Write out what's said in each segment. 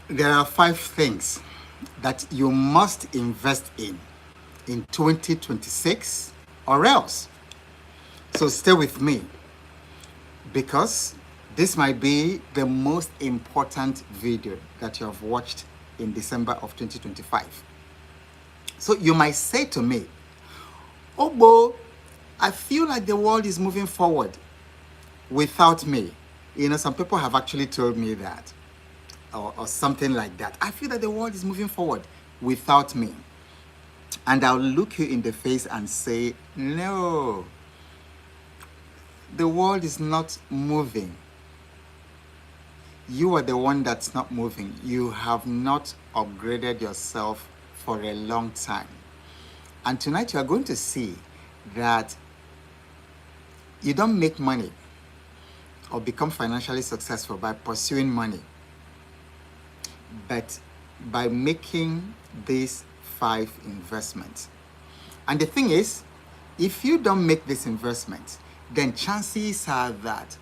There are 5 things that you must invest in 2026 or else. So stay with me because this might be the most important video that you have watched in December of 2025. So you might say to me, "Oh, Bo, I feel like the world is moving forward without me." Some people have actually told me that, or something like that. I feel that the world is moving forward without me. And I'll look you in the face and say, no, the world is not moving. You are the one that's not moving. You have not upgraded yourself for a long time. And tonight you are going to see that you don't make money or become financially successful by pursuing money, but by making these 5 investments. And the thing is, if you don't make this investment, then chances are that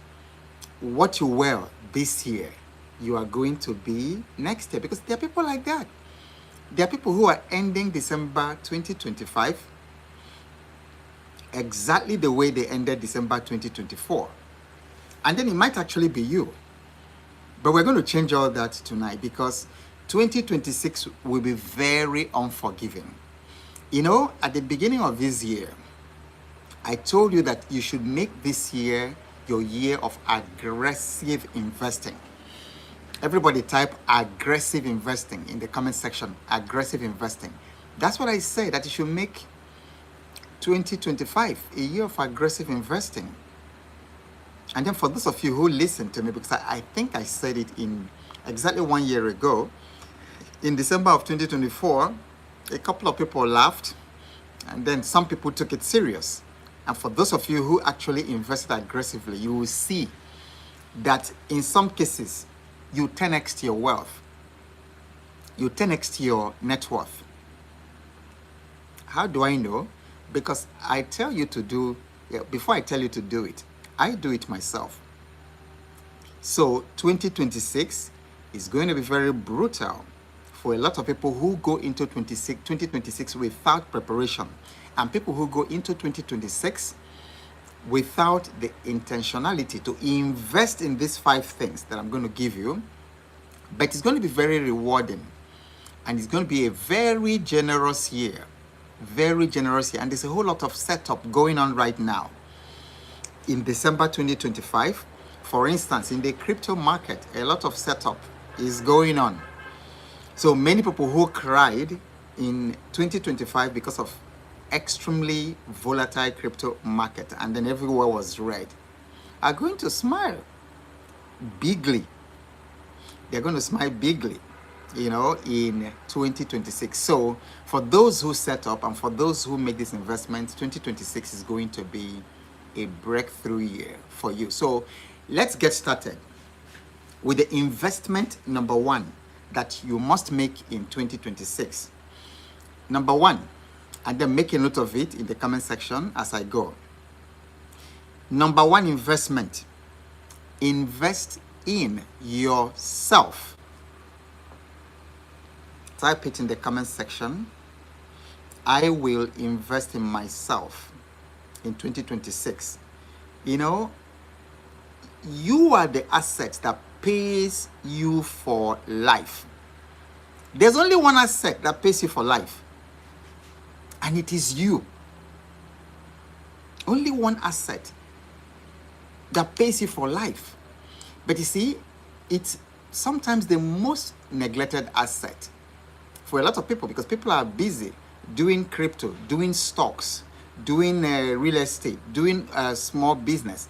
what you were this year, you are going to be next year, because there are people like that. There are people who are ending December 2025 exactly the way they ended December 2024. And then it might actually be you. But we're going to change all that tonight because 2026 will be very unforgiving. At the beginning of this year, I told you that you should make this year your year of aggressive investing. Everybody type aggressive investing in the comment section. Aggressive investing. That's what I say, that you should make 2025 a year of aggressive investing. And then for those of you who listen to me, because I think I said it in exactly 1 year ago, in December of 2024, a couple of people laughed, and then some people took it serious. And for those of you who actually invested aggressively, you will see that in some cases, you 10x your wealth. You 10x your net worth. How do I know? Because I tell you to do, before I tell you to do it, I do it myself. So 2026 is going to be very brutal for a lot of people who go into 2026 without preparation, and people who go into 2026 without the intentionality to invest in these 5 things that I'm going to give you. But it's going to be very rewarding, and it's going to be a very generous year. Very generous year. And there's a whole lot of setup going on right now. In December 2025, for instance, in the crypto market, a lot of setup is going on. So many people who cried in 2025 because of extremely volatile crypto market, and then everywhere was red, are going to smile bigly. They're going to smile bigly, in 2026. So for those who set up and for those who make this investment, 2026 is going to be a breakthrough year for you. So let's get started with the investment number 1 that you must make in 2026. Number 1, and then make a note of it in the comment section as I go. Number 1 investment: invest in yourself. Type it in the comment section. I will invest in myself in 2026. You are the asset that pays you for life. There's only one asset that pays you for life, and it is you. Only one asset that pays you for life. But you see, it's sometimes the most neglected asset for a lot of people, because people are busy doing crypto, doing stocks, doing real estate, doing small business,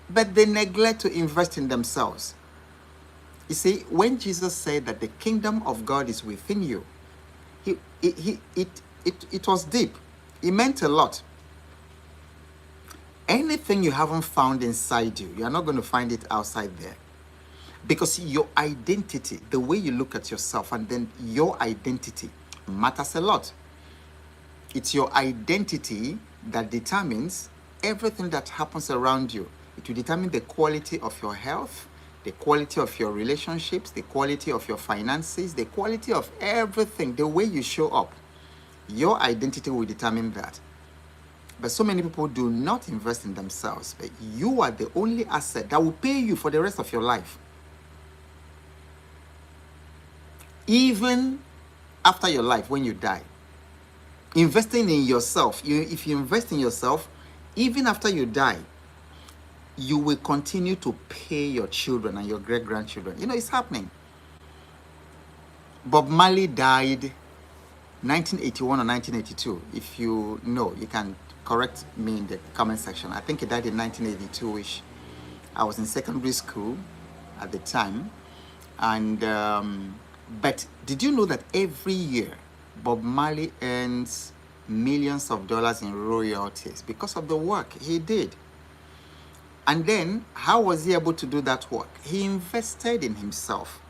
but they neglect to invest in themselves. You see, when Jesus said that the kingdom of God is within you, it was deep. It meant a lot. Anything you haven't found inside you, you're not going to find it outside there. Because your identity, the way you look at yourself, and then your identity matters a lot. It's your identity that determines everything that happens around you. It will determine the quality of your health, the quality of your relationships, the quality of your finances, the quality of everything, the way you show up. Your identity will determine that. But so many people do not invest in themselves. But you are the only asset that will pay you for the rest of your life. Even after your life, when you die. Investing in yourself, if you invest in yourself, even after you die, you will continue to pay your children and your great-grandchildren. You know, it's happening. Bob Marley died 1981 or 1982. If you know, you can correct me in the comment section. I think he died in 1982-ish. I was in secondary school at the time. And but did you know that every year Bob Marley earns millions of dollars in royalties because of the work he did? And then how was he able to do that work? He invested in himself,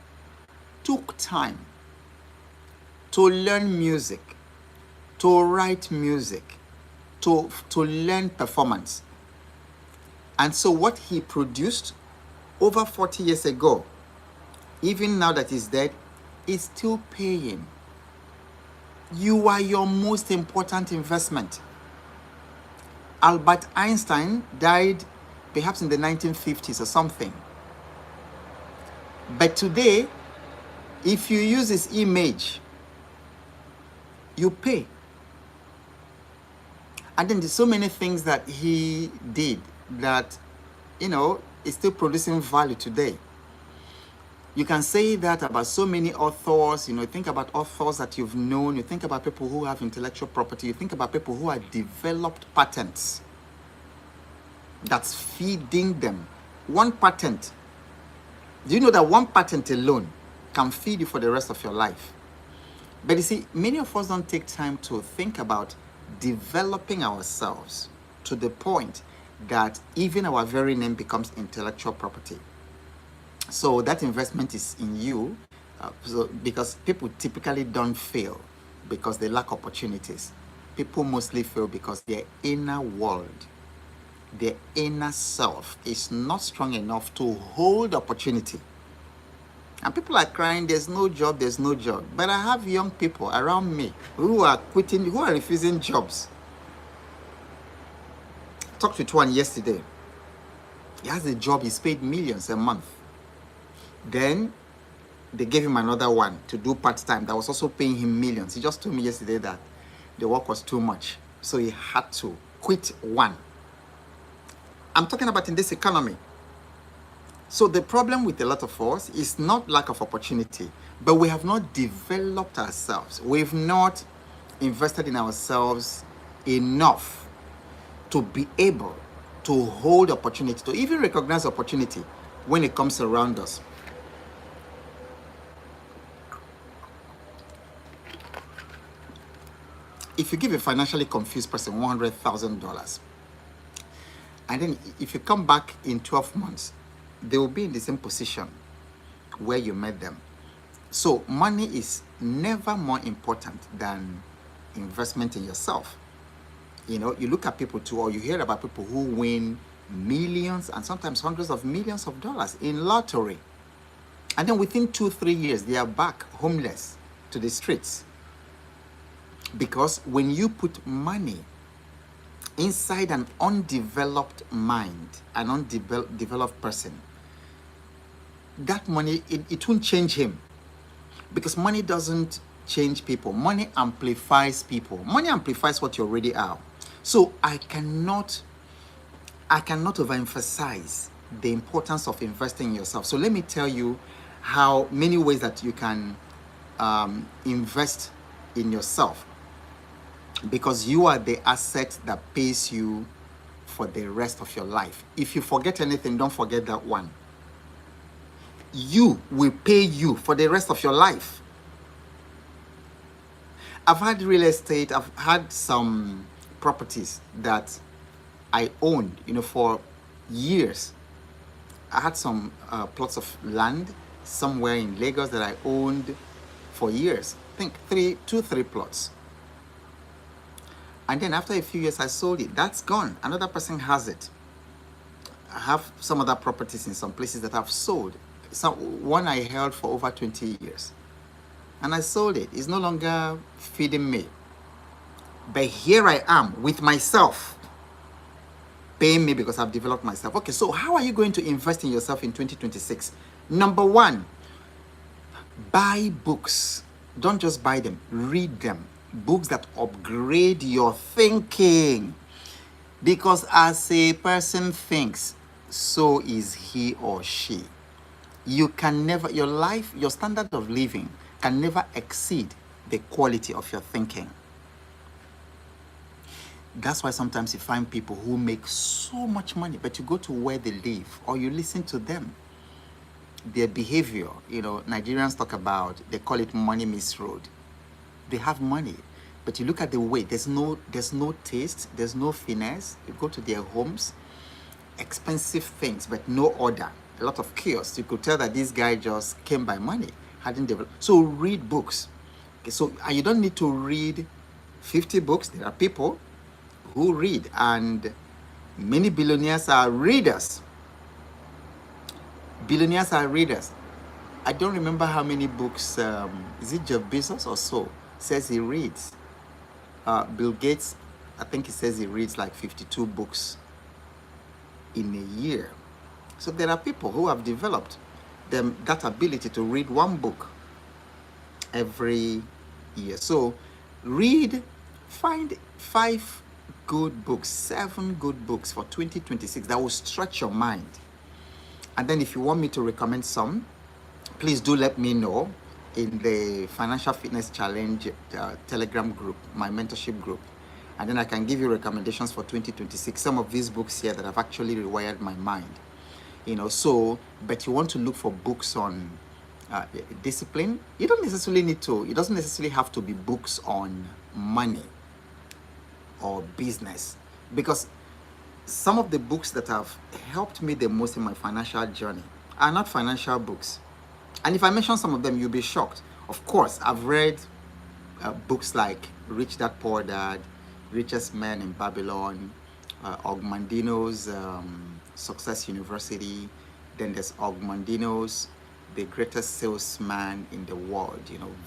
took time to learn music, to write music, to learn performance. And so what he produced over 40 years ago, even now that he's dead, is still paying. You are your most important investment. Albert Einstein died perhaps in the 1950s or something. But today, if you use his image, you pay. And then there's so many things that he did that, you know, is still producing value today. You can say that about so many authors. You know, think about authors that you've known. You think about people who have intellectual property. You think about people who have developed patents that's feeding them. One patent. Do you know that one patent alone can feed you for the rest of your life? But you see, many of us don't take time to think about developing ourselves to the point that even our very name becomes intellectual property. So that investment is in you, because people typically don't fail because they lack opportunities. People mostly fail because their inner world, their inner self is not strong enough to hold opportunity. And people are crying, there's no job, there's no job. But I have young people around me who are quitting, who are refusing jobs. I talked with one yesterday. He has a job, he's paid millions a month. Then they gave him another one to do part-time that was also paying him millions. He just told me yesterday that the work was too much, so he had to quit one. I'm talking about in this economy. So the problem with a lot of us is not lack of opportunity, but we have not developed ourselves. We've not invested in ourselves enough to be able to hold opportunity, to even recognize opportunity when it comes around us. If you give a financially confused person $100,000, and then if you come back in 12 months, they will be in the same position where you met them. So money is never more important than investment in yourself. You know, you look at people too, or you hear about people who win millions and sometimes hundreds of millions of dollars in lottery. And then within 2-3 years, they are back homeless to the streets. Because when you put money inside an undeveloped mind, an undeveloped person, that money, it won't change him. Because money doesn't change people. Money amplifies people. Money amplifies what you already are. So I cannot overemphasize the importance of investing in yourself. So let me tell you how many ways that you can invest in yourself. Because you are the asset that pays you for the rest of your life. If you forget anything, don't forget that one. You will pay you for the rest of your life. I've had real estate, I've had some properties that I owned, you know, for years. I had some plots of land somewhere in Lagos that I owned for years. I think 3 plots. And then after a few years, I sold it. That's gone. Another person has it. I have some other properties in some places that I've sold. one I held for over 20 years. And I sold it. It's no longer feeding me. But here I am with myself, paying me because I've developed myself. Okay, so how are you going to invest in yourself in 2026? Number one, buy books. Don't just buy them, read them. Books that upgrade your thinking. Because as a person thinks, so is he or she. You can never, your life, your standard of living can never exceed the quality of your thinking. That's why sometimes you find people who make so much money, but you go to where they live or you listen to them, their behavior, Nigerians talk about, they call it money misroad. They have money, but you look at the way, there's no taste, there's no finesse. You go to their homes, expensive things, but no order. A lot of chaos. You could tell that this guy just came by money, hadn't developed. So read books. Okay, so you don't need to read 50 books. There are people who read, and many billionaires are readers. Billionaires are readers. I don't remember how many books, is it Jeff Bezos or so, says he reads. Bill Gates, I think he says he reads like 52 books in a year. So there are people who have developed that ability to read one book every year. So find 5 good books, 7 good books for 2026 that will stretch your mind. And then if you want me to recommend some, please do let me know in the Financial Fitness Challenge Telegram group, my mentorship group. And then I can give you recommendations for 2026. Some of these books here that have actually rewired my mind. But you want to look for books on discipline. It doesn't necessarily have to be books on money or business, because some of the books that have helped me the most in my financial journey are not financial books. And if I mention some of them, you'll be shocked. Of course, I've read books like Rich Dad Poor Dad, Richest Man in Babylon, Ogmandino's Success University. Then there's Ogmandino's The Greatest Salesman in the World.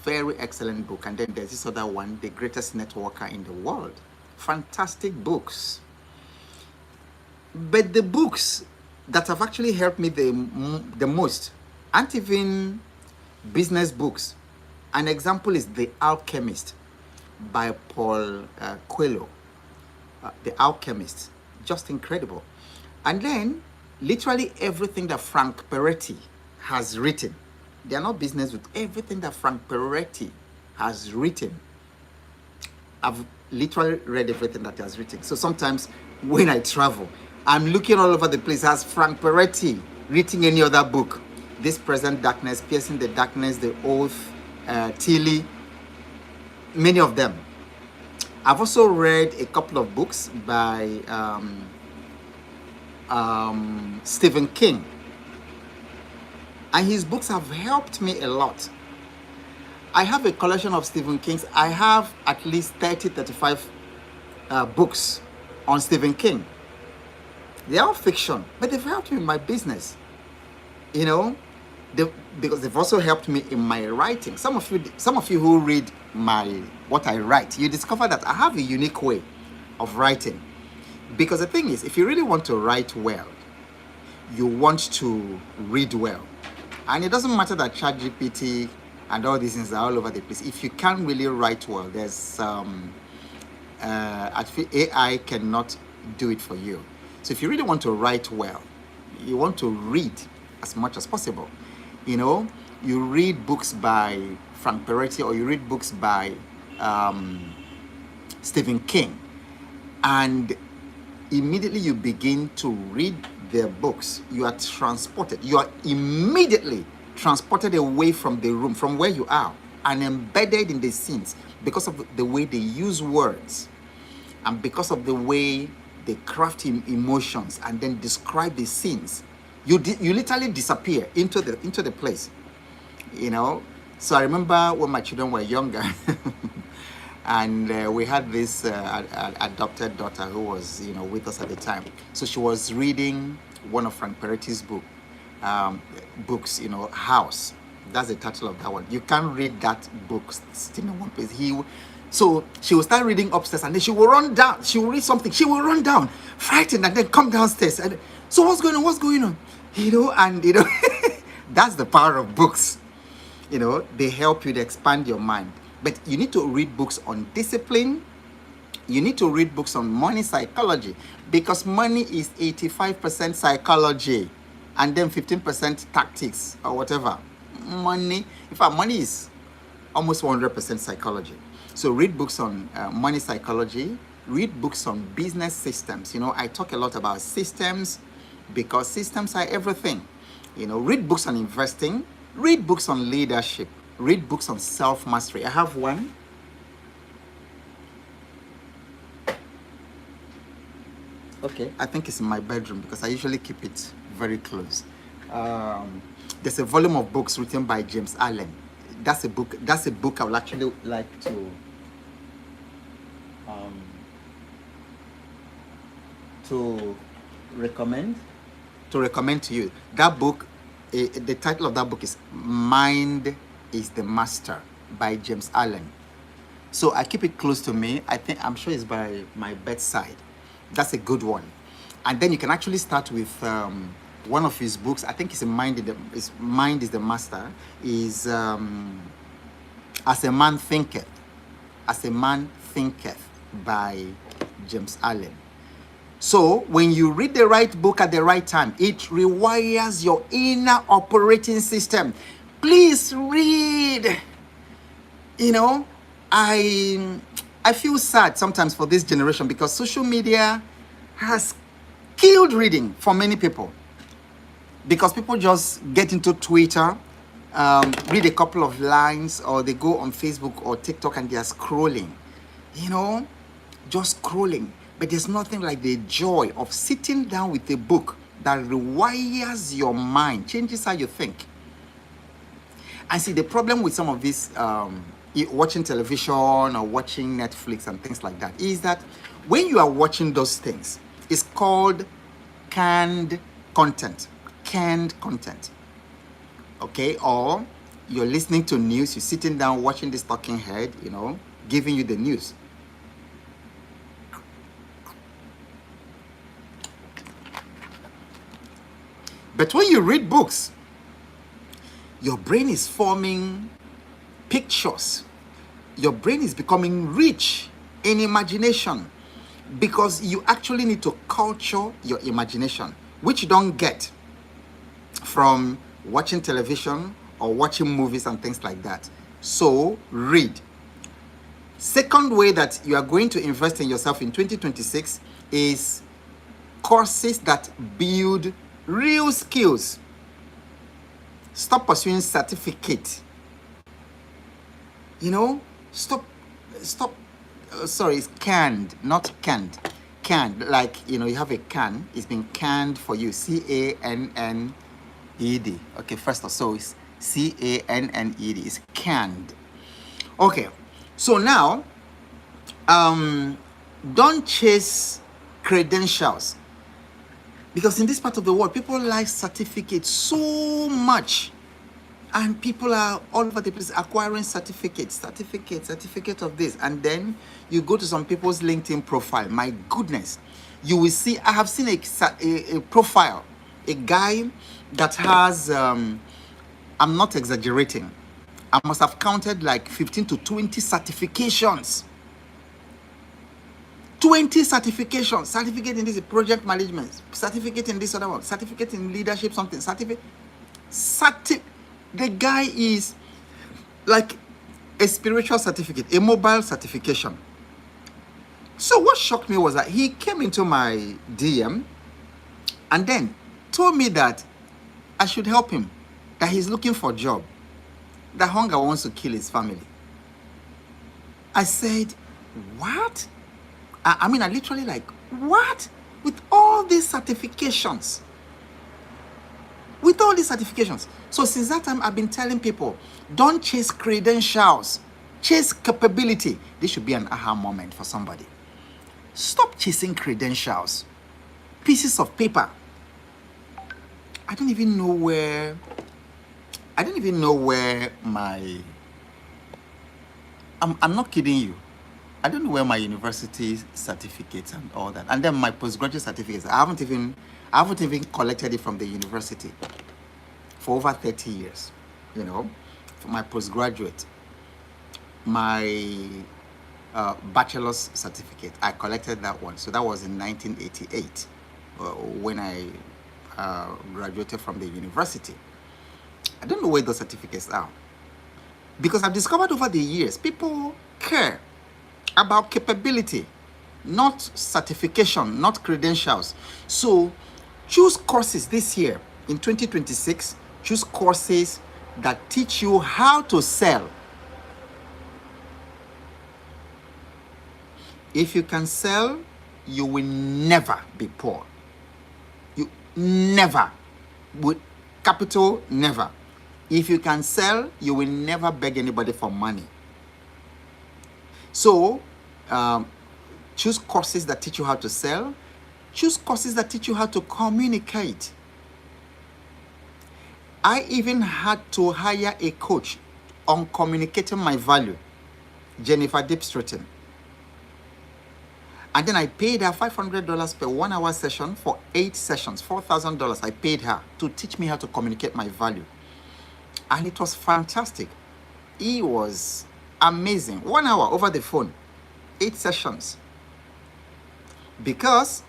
Very excellent book. And then there's this other one, The Greatest Networker in the World. Fantastic books. But the books that have actually helped me the most aren't even business books. An example is The Alchemist by Paul Coelho. The Alchemist, just incredible. And then literally everything that Frank Peretti has written, they are not business with everything that Frank Peretti has written. I've literally read everything that he has written. So sometimes when I travel, I'm looking all over the place. Has Frank Peretti written any other book? This Present Darkness, Piercing the Darkness, The Oath, Tilly, many of them. I've also read a couple of books by Stephen King. And his books have helped me a lot. I have a collection of Stephen King's. I have at least 35 books on Stephen King. They are fiction, but they've helped me in my business. Because they've also helped me in my writing. Some of you who read what I write, you discover that I have a unique way of writing. Because the thing is, if you really want to write well, you want to read well. And it doesn't matter that ChatGPT and all these things are all over the place. If you can't really write well, there's AI cannot do it for you. So if you really want to write well, you want to read as much as possible. You read books by Frank Peretti or you read books by Stephen King, and immediately you begin to read their books, you are transported. You are immediately transported away from the room, from where you are, and embedded in the scenes because of the way they use words and because of the way they craft emotions and then describe the scenes. You literally disappear into the place. So I remember when my children were younger and we had this adopted daughter who was with us at the time. So she was reading one of Frank Peretti's book, books, House. That's the title of that one. You can't read that book sitting in one place. So she will start reading upstairs, and then she will run down. She will read something. She will run down, frightened, and then come downstairs. And so what's going on? What's going on? And that's the power of books. They help you to expand your mind. But you need to read books on discipline. You need to read books on money psychology, because money is 85% psychology and then 15% tactics or whatever. Money, in fact, money is almost 100% psychology. So read books on money psychology, read books on business systems. I talk a lot about systems because systems are everything. Read books on investing, read books on leadership, read books on self-mastery. I have one. Okay, I think it's in my bedroom because I usually keep it very close. There's a volume of books written by James Allen. That's a book I would actually like to recommend to you. That book, the title of that book is Mind is the Master by James Allen. So I keep it close to me. I'm sure it's by my bedside. That's a good one. And then you can actually start with one of his books. I think it's Mind is the Master. Is As a Man Thinketh. As a Man Thinketh by James Allen. So when you read the right book at the right time, it rewires your inner operating system. Please read. I feel sad sometimes for this generation because social media has killed reading for many people. Because people just get into Twitter, read a couple of lines, or they go on Facebook or TikTok and they are scrolling. Just scrolling. But there's nothing like the joy of sitting down with a book that rewires your mind, changes how you think. And see, the problem with some of this watching television or watching Netflix and things like that is that when you are watching those things, it's called canned content. Okay? Or you're listening to news, you're sitting down watching this talking head, giving you the news. But when you read books, your brain is forming pictures. Your brain is becoming rich in imagination because you actually need to culture your imagination, which you don't get from watching television or watching movies and things like that. So read. Second way that you are going to invest in yourself in 2026 is courses that build real skills. Stop pursuing certificate. Stop. Sorry, it's canned, not canned. Canned, like, you have a can. It's been canned for you. CANNED. Okay, first of all, it's CANNED. It's canned. Okay, so now, don't chase credentials. Because in this part of the world, people like certificates so much. And people are all over the place acquiring certificate of this. And then you go to some people's LinkedIn profile. My goodness. You will see, I have seen a profile. A guy that has, I'm not exaggerating. I must have counted like 15 to 20 certifications. 20 certifications. Certificate in this project management. Certificate in this other one. Certificate in leadership something. The guy is like a spiritual certificate, a mobile certification. So what shocked me was that he came into my DM and then told me that I should help him, that he's looking for a job, that hunger wants to kill his family. I said, what? I literally like, what? With all these certifications. So since that time, I've been telling people, don't chase credentials, chase capability. This should be an aha moment for somebody. Stop chasing credentials, pieces of paper. I don't even know where my, I'm not kidding you. I don't know where my university certificates and all that. And then my postgraduate certificates, I haven't even collected it from the university for over 30 years, you know, for my postgraduate. My bachelor's certificate, I collected that one. So that was in 1988 when I graduated from the university. I don't know where those certificates are. Because I've discovered over the years, people care about capability, not certification, not credentials. So choose courses this year in 2026. Choose courses that teach you how to sell. If you can sell, you will never be poor. You never, with capital, never. If you can sell, you will never beg anybody for money. So, choose courses that teach you how to sell. Choose courses that teach you how to communicate. I even had to hire a coach on communicating my value, Jennifer Dipstratton. And then I paid her $500 per 1 hour session for 8 sessions, $4,000. I paid her to teach me how to communicate my value. And it was fantastic. It was amazing. 1 hour over the phone, 8 sessions. Because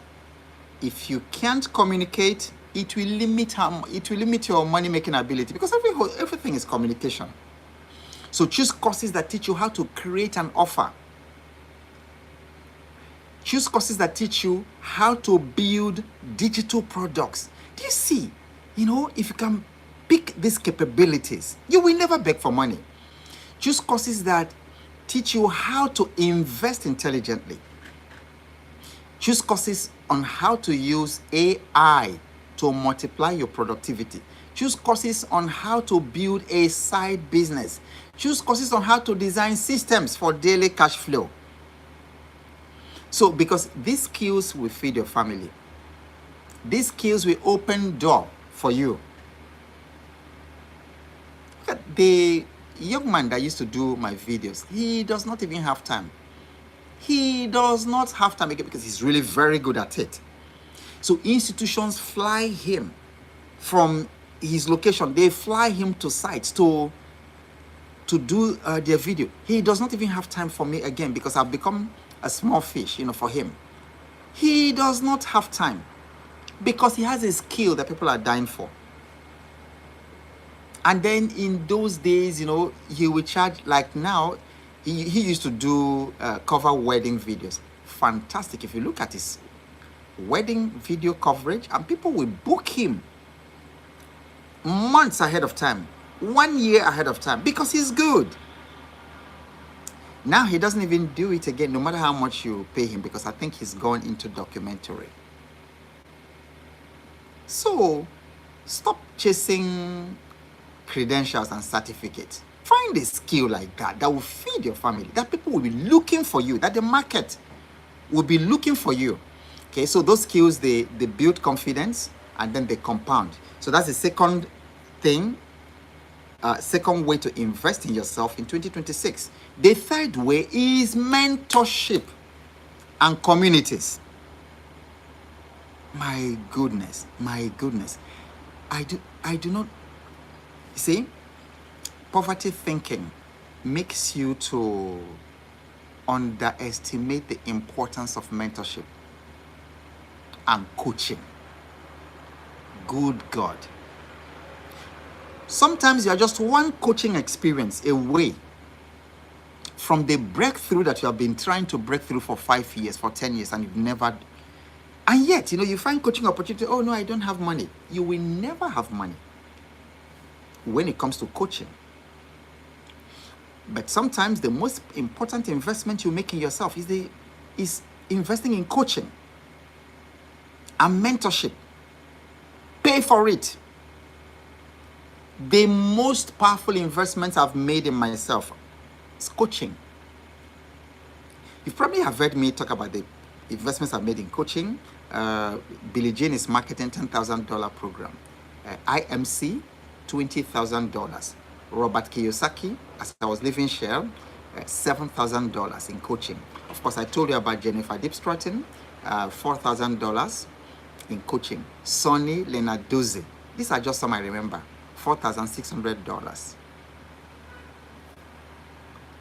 if you can't communicate, it will limit your money making ability, because everything is communication. So choose courses that teach you how to create an offer. Choose courses that teach you how to build digital products. Do you see? You know, if you can pick these capabilities, you will never beg for money. Choose courses that teach you how to invest intelligently. Choose courses on how to use AI to multiply your productivity. Choose courses on how to build a side business. Choose courses on how to design systems for daily cash flow. So, because these skills will feed your family. These skills will open door for you. Look at the young man that used to do my videos. He does not even have time. He does not have time again because he's really very good at it. So institutions fly him from his location. They fly him to sites to do their video. He does not even have time for me again because I've become a small fish, you know, for him. He does not have time because he has a skill that people are dying for. And then in those days, you know, he would charge, like now, he used to do cover wedding videos. Fantastic. If you look at his wedding video coverage, and people will book him months ahead of time, 1 year ahead of time, because he's good. Now he doesn't even do it again, no matter how much you pay him, because I think he's gone into documentary. So stop chasing credentials and certificates. Find a skill like that will feed your family, that people will be looking for you, that the market will be looking for you. Okay, so those skills, they build confidence and then they compound. So that's the second thing, second way to invest in yourself in 2026. The third way is mentorship and communities. My goodness. I do not see. Poverty thinking makes you to underestimate the importance of mentorship and coaching. Good God. Sometimes you are just one coaching experience away from the breakthrough that you have been trying to break through for 5 years, for 10 years, and you've never. And yet, you know, you find coaching opportunity. Oh no, I don't have money. You will never have money when it comes to coaching. But sometimes the most important investment you make in yourself is investing in coaching and mentorship. Pay for it. The most powerful investments I've made in myself is coaching. You probably have heard me talk about the investments I've made in coaching. Billie Jean is marketing $10,000 program. IMC, $20,000. Robert Kiyosaki, as I was leaving Shell, $7,000 in coaching. Of course, I told you about Jennifer Deep Stratton, $4,000 in coaching. Sonny Lenarduzzi, these are just some I remember, $4,600.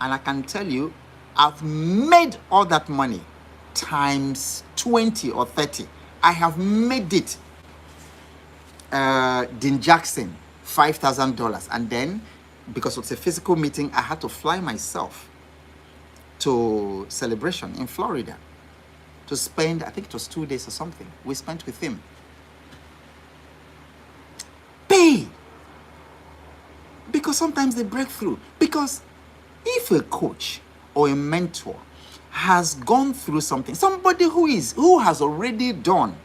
And I can tell you, I've made all that money times 20 or 30. I have made it. Dean Jackson, $5,000. And then, because it's a physical meeting, I had to fly myself to Celebration in Florida to spend, I think it was 2 days or something. We spent with him. Pay! Because sometimes they break through. Because if a coach or a mentor has gone through something, somebody who has already done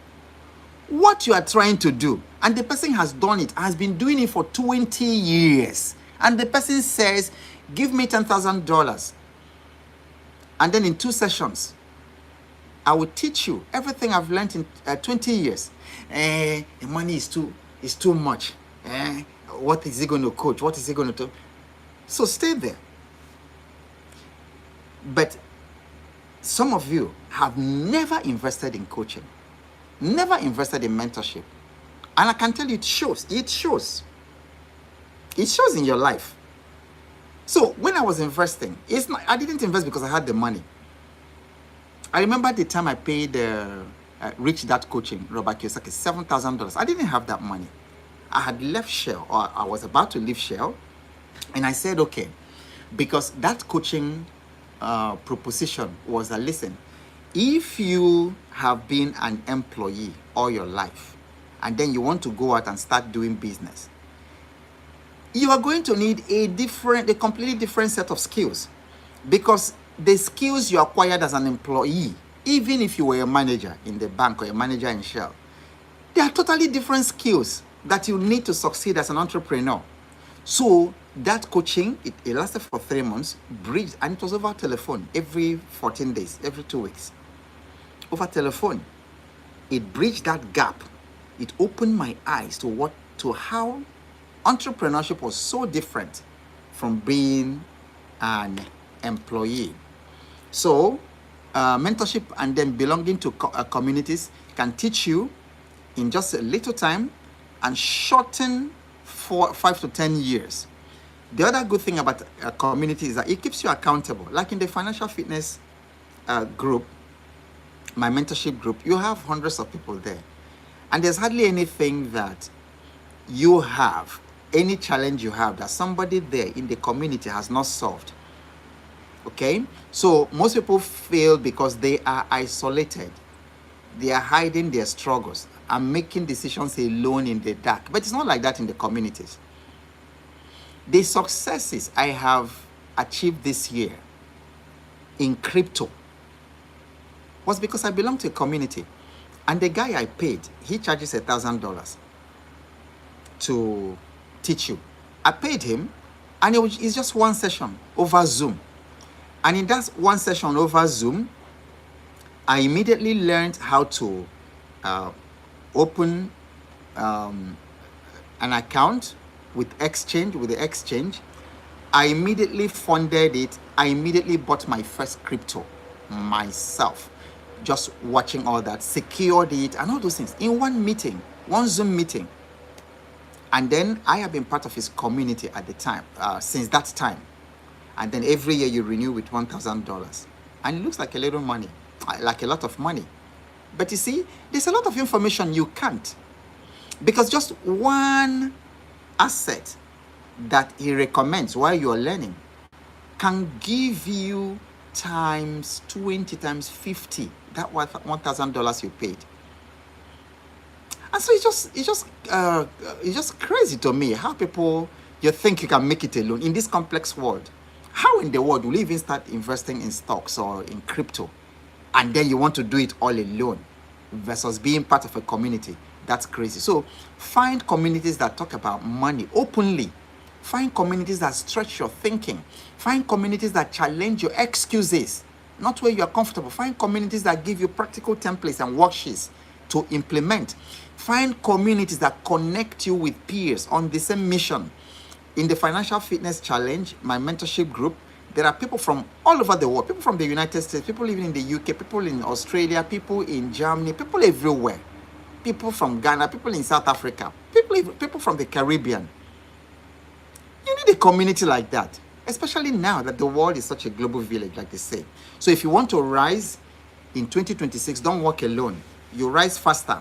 what you are trying to do, and the person has done it, has been doing it for 20 years, and the person says, give me $10,000, and then in 2 sessions, I will teach you everything I've learned in 20 years. The money is too much. What is he going to coach? What is he going to do? So stay there. But some of you have never invested in coaching, never invested in mentorship. And I can tell you, it shows. It shows. It shows in your life. So when I was investing, I didn't invest because I had the money. I remember the time I paid Rich Dad Coaching, Robert Kiyosaki, $7,000. I didn't have that money. I had left Shell, or I was about to leave Shell. And I said, okay, because that coaching proposition was that, listen, if you have been an employee all your life and then you want to go out and start doing business, you are going to need a completely different set of skills, because the skills you acquired as an employee, even if you were a manager in the bank or a manager in Shell, they are totally different skills that you need to succeed as an entrepreneur. So that coaching, it lasted for 3 months, bridged, and it was over telephone every 14 days, every 2 weeks. Over telephone. It bridged that gap. It opened my eyes to how entrepreneurship was so different from being an employee. So mentorship and then belonging to communities can teach you in just a little time and shorten 5 to 10 years. The other good thing about a community is that it keeps you accountable. Like in the financial fitness group, my mentorship group, you have hundreds of people there. And there's hardly anything that you have, any challenge you have, that somebody there in the community has not solved. Okay? So most people fail because they are isolated. They are hiding their struggles and making decisions alone in the dark. But it's not like that in the communities. The successes I have achieved this year in crypto was because I belong to a community. And the guy I paid, he charges $1,000 to teach you. I paid him, and it's just one session over Zoom. And in that one session over Zoom, I immediately learned how to open an account with the exchange. I immediately funded it. I immediately bought my first crypto myself, just watching all that, secured it and all those things in one meeting, one Zoom meeting. And then I have been part of his community at the time, since that time. And then every year you renew with $1,000. And it looks like a little money, like a lot of money. But you see, there's a lot of information you can't. Because just one asset that he recommends while you're learning can give you times 20, times 50, that $1,000 you paid. And so it's just crazy to me how people, you think you can make it alone in this complex world. How in the world will you even start investing in stocks or in crypto, and then you want to do it all alone versus being part of a community? That's crazy. So find communities that talk about money openly. Find communities that stretch your thinking. Find communities that challenge your excuses, not where you are comfortable. Find communities that give you practical templates and worksheets to implement. Find communities that connect you with peers on the same mission. In the Financial Fitness Challenge, my mentorship group, there are people from all over the world, people from the United States, people living in the UK, people in Australia, people in Germany, people everywhere, people from Ghana, people in South Africa, people from the Caribbean. You need a community like that, especially now that the world is such a global village, like they say. So if you want to rise in 2026, don't walk alone. You rise faster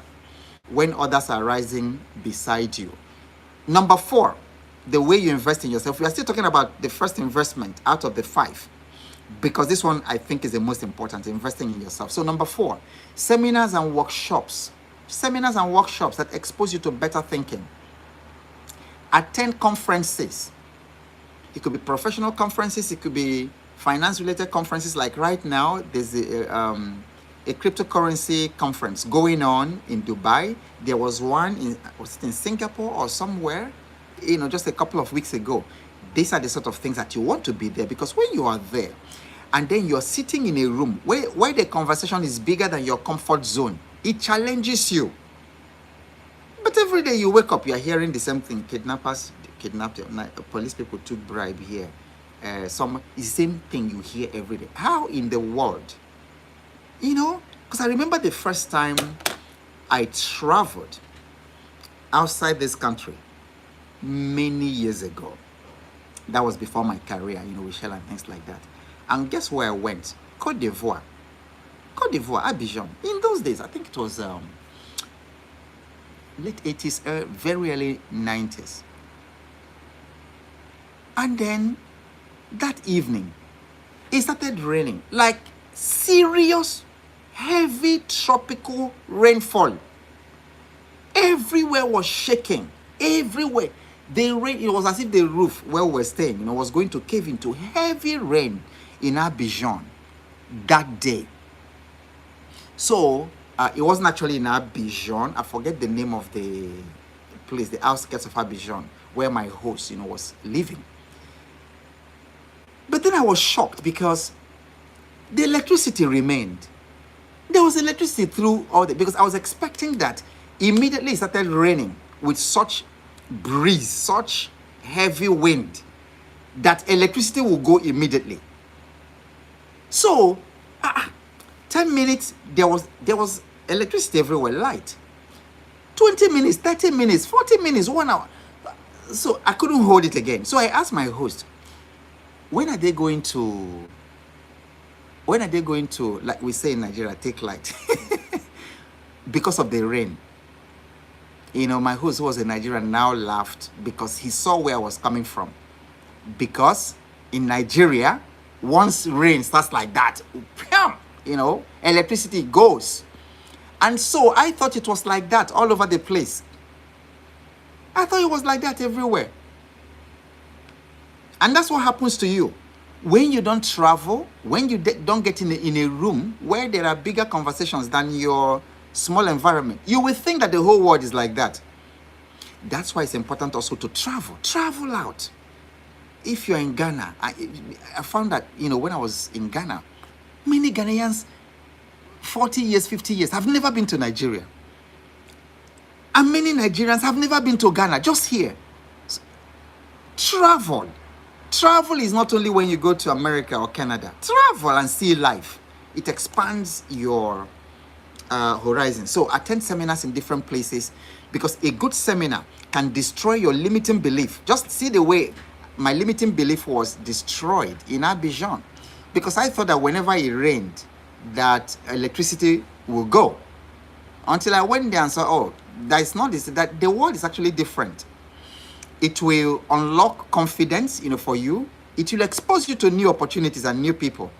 when others are rising beside you. Number 4, the way you invest in yourself. We are still talking about the first investment out of the 5, because this one I think is the most important, investing in yourself. So number 4, seminars and workshops. Seminars and workshops that expose you to better thinking. Attend conferences. It could be professional conferences, it could be finance-related conferences. Like right now, there's a cryptocurrency conference going on in Dubai. There was one was it in Singapore or somewhere, just a couple of weeks ago. These are the sort of things that you want to be there, because when you are there and then you're sitting in a room where the conversation is bigger than your comfort zone, it challenges you. But every day you wake up, you're hearing the same thing. Kidnappers kidnapped you. Police people took bribe here. It's the same thing you hear every day. How in the world? Because I remember the first time I traveled outside this country many years ago. That was before my career, with Shell and things like that. And guess where I went? Côte d'Ivoire, Abidjan. In those days, I think it was late 80s, very early 90s. And then that evening, it started raining, like serious, heavy tropical rainfall. Everywhere was shaking, everywhere. The rain, it was as if the roof where we were staying, was going to cave into. Heavy rain in Abidjan that day. So, it wasn't actually in Abidjan. I forget the name of the place, the outskirts of Abidjan, where my host, was living. But then I was shocked because the electricity remained. There was electricity through all the, because I was expecting that immediately it started raining with such breeze, such heavy wind, that electricity will go immediately. So, 10 minutes, there was electricity everywhere, light. 20 minutes, 30 minutes, 40 minutes, 1 hour. So I couldn't hold it again. So I asked my host, when are they going to, like we say in Nigeria, take light? Because of the rain. My host, who was a Nigerian, now laughed because he saw where I was coming from. Because in Nigeria, once rain starts like that, electricity goes. And so I thought it was like that all over the place. I thought it was like that everywhere. And that's what happens to you. When you don't travel, when you don't get in a room where there are bigger conversations than your small environment, you will think that the whole world is like that. That's why it's important also to travel out. If you're in Ghana, I found that, when I was in Ghana, many Ghanaians, 40 years, 50 years, have never been to Nigeria. And many Nigerians have never been to Ghana, just here. Travel. Travel is not only when you go to America or Canada. Travel and see life. It expands your horizon. So attend seminars in different places, because a good seminar can destroy your limiting belief. Just see the way my limiting belief was destroyed in Abidjan, because I thought that whenever it rained, that electricity will go. Until I went there and saw, that is not this, that the world is actually different. It will unlock confidence, for you. It will expose you to new opportunities and new people.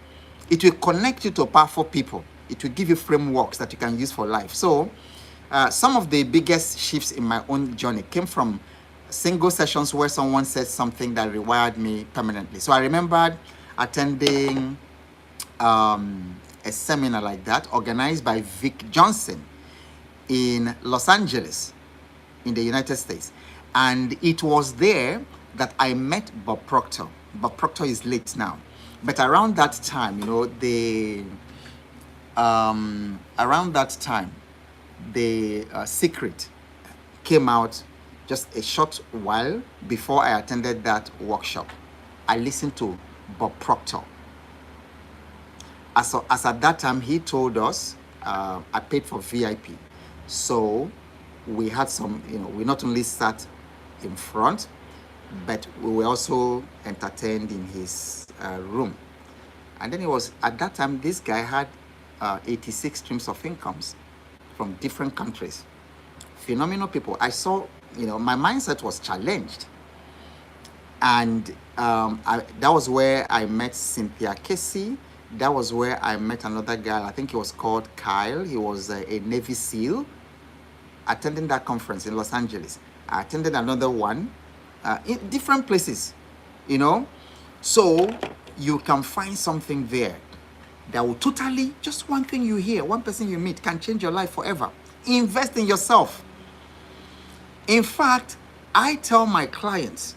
It will connect you to powerful people. It will give you frameworks that you can use for life. So, some of the biggest shifts in my own journey came from single sessions where someone said something that rewired me permanently. So I remembered attending a seminar like that organized by Vic Johnson in Los Angeles, in the United States. And it was there that I met Bob Proctor. Bob Proctor is late now. But around that time, the secret came out just a short while before I attended that workshop. I listened to Bob Proctor. As at that time, he told us, I paid for VIP. So we had some, we not only sat in front, but we were also entertained in his room. And then at that time, this guy had 86 streams of incomes from different countries. Phenomenal people. I saw, my mindset was challenged. And that was where I met Cynthia Casey. That was where I met another guy. I think he was called Kyle. He was a Navy SEAL attending that conference in Los Angeles. I attended another one in different places, So you can find something there that will totally, just one thing you hear, one person you meet can change your life forever. Invest in yourself. In fact, I tell my clients,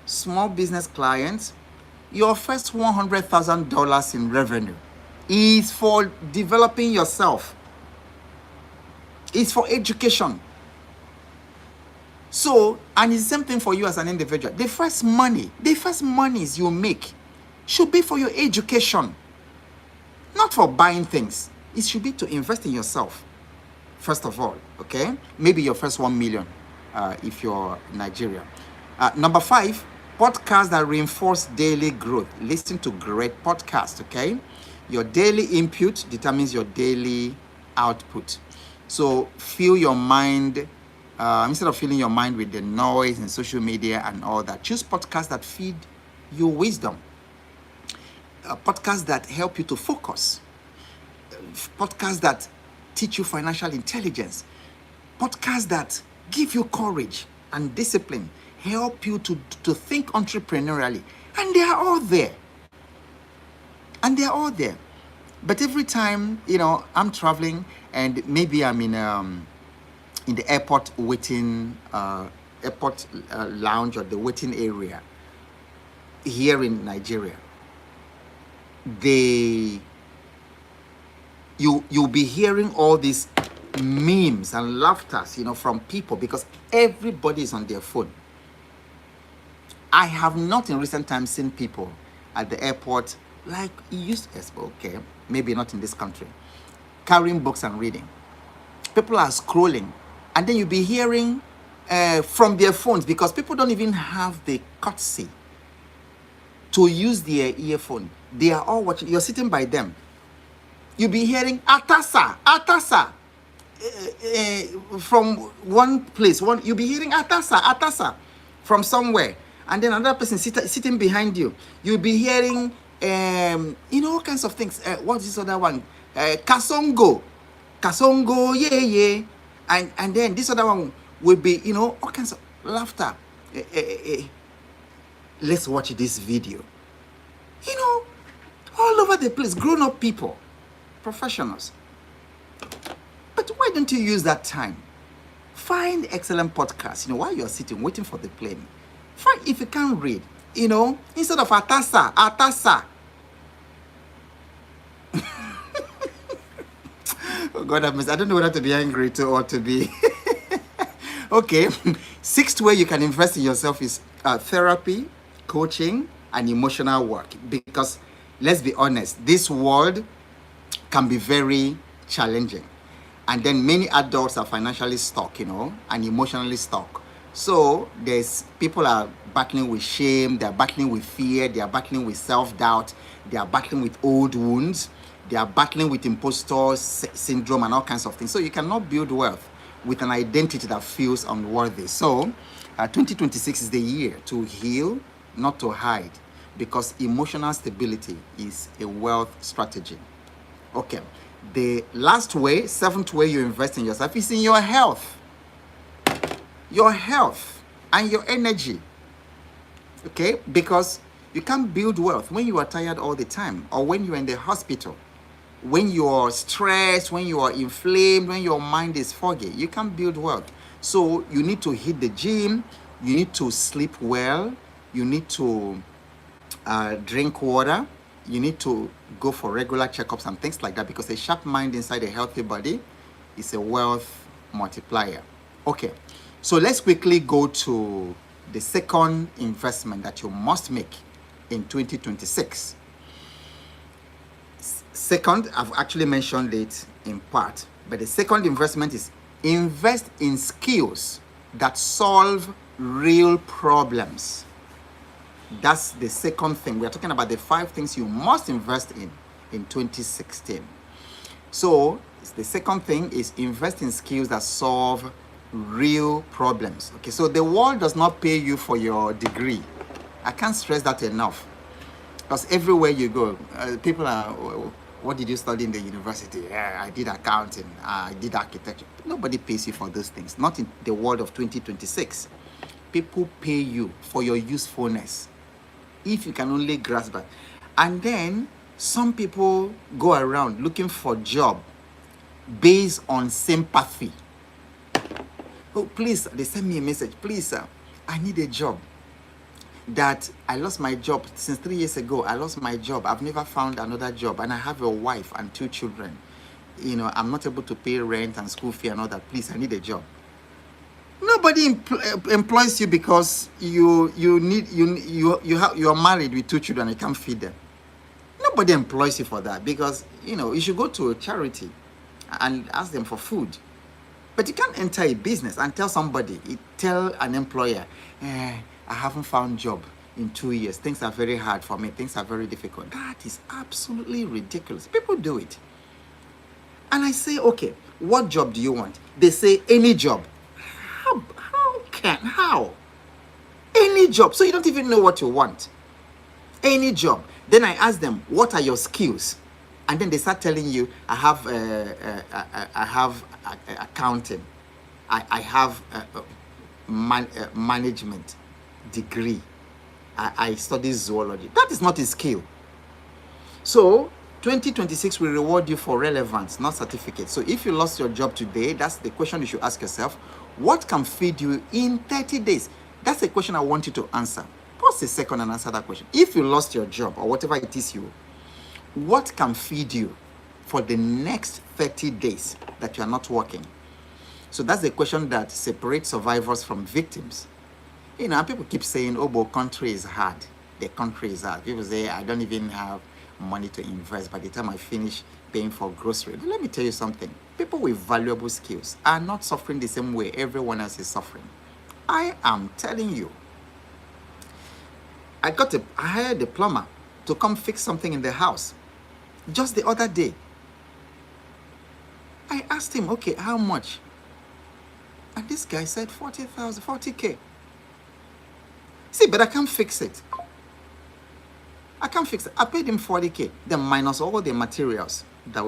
small business clients, your first $100,000 in revenue is for developing yourself. It's for education. So, and it's the same thing for you as an individual. The first monies you make should be for your education, not for buying things. It should be to invest in yourself, first of all, okay? Maybe your first 1 million if you're Nigeria. Number 5, podcasts that reinforce daily growth. Listen to great podcasts, okay? Your daily input determines your daily output. So fill your mind, instead of filling your mind with the noise and social media and all that, choose podcasts that feed you wisdom. Podcasts that help you to focus. Podcasts that teach you financial intelligence. Podcasts that give you courage and discipline. Help you to think entrepreneurially. And they are all there. But every time, I'm traveling and maybe I'm in the airport waiting, airport lounge or the waiting area here in Nigeria, you'll be hearing all these memes and laughters, from people because everybody is on their phone. I have not in recent times seen people at the airport like you used to, okay, maybe not in this country, carrying books and reading. People are scrolling, and then you'll be hearing from their phones because people don't even have the courtesy to use their earphone. They are all watching. You're sitting by them. You'll be hearing Atasa, from one place. You'll be hearing Atasa from somewhere. And then another person sitting behind you. You'll be hearing, all kinds of things. What's this other one? Kasongo, yeah. And then this other one will be, all kinds of laughter. Let's watch this video. All over the place, grown-up people, professionals. But why don't you use that time? Find excellent podcasts, while you're sitting, waiting for the plane. Fine, if you can't read, instead of Atasa. Oh God, I don't know whether to be angry to or to be. Okay, 6th way you can invest in yourself is therapy, coaching, and emotional work. Because let's be honest, this world can be very challenging. And then many adults are financially stuck, and emotionally stuck. So people are battling with shame, they're battling with fear, they are battling with self-doubt, they are battling with old wounds, they are battling with imposter syndrome and all kinds of things. So you cannot build wealth with an identity that feels unworthy. So 2026 is the year to heal, not to hide, because emotional stability is a wealth strategy. Okay, the last way, 7th way you invest in yourself is in your health. Your health and your energy. Okay, because you can't build wealth when you are tired all the time, or when you're in the hospital, when you're stressed, when you are inflamed, when your mind is foggy. You can't build wealth. So you need to hit the gym, you need to sleep well, you need to drink water, you need to go for regular checkups and things like that, because a sharp mind inside a healthy body is a wealth multiplier. Okay, so let's quickly go to the second investment that you must make in 2026. Second, I've actually mentioned it in part, but the second investment is invest in skills that solve real problems. That's the second thing. We're talking about the 5 things you must invest in 2016. So the second thing is invest in skills that solve real problems. Okay, so the world does not pay you for your degree. I can't stress that enough, because everywhere you go, people are, what did you study in the university? Yeah, I did accounting, I did architecture. Nobody pays you for those things, not in the world of 2026. People pay you for your usefulness, if you can only grasp that. And then some people go around looking for job based on sympathy. Oh, please, they send me a message. Please, sir, I need a job. That I lost my job since 3 years ago. I lost my job. I've never found another job, and I have a wife and 2 children. You know, I'm not able to pay rent and school fee and all that. Please, I need a job. Nobody employs you because you are married with 2 children. You can't feed them. Nobody employs you for that, because you should go to a charity and ask them for food. But you can't enter a business and tell an employer, I haven't found job in 2 years. Things are very hard for me. Things are very difficult. That is absolutely ridiculous. People do it. And I say, okay, what job do you want? They say, any job. How? Any job. So you don't even know what you want. Any job. Then I ask them, what are your skills? And then they start telling you, I have accounting. I have management degree. I study zoology. That is not a skill. So 2026 will reward you for relevance, not certificate. So if you lost your job today, that's the question you should ask yourself. What can feed you in 30 days? That's the question I want you to answer. Pause a second and answer that question. If you lost your job or whatever it is what can feed you for the next 30 days that you are not working? So that's the question that separates survivors from victims. And people keep saying, oh, but country is hard. The country is hard. People say, I don't even have money to invest by the time I finish paying for groceries. But let me tell you something. People with valuable skills are not suffering the same way everyone else is suffering. I am telling you. I hired a plumber to come fix something in the house just the other day. I asked him, okay, how much? And this guy said 40,000, 40K. See, but I can't fix it. I can't fix it. I paid him 40K, then minus all the materials that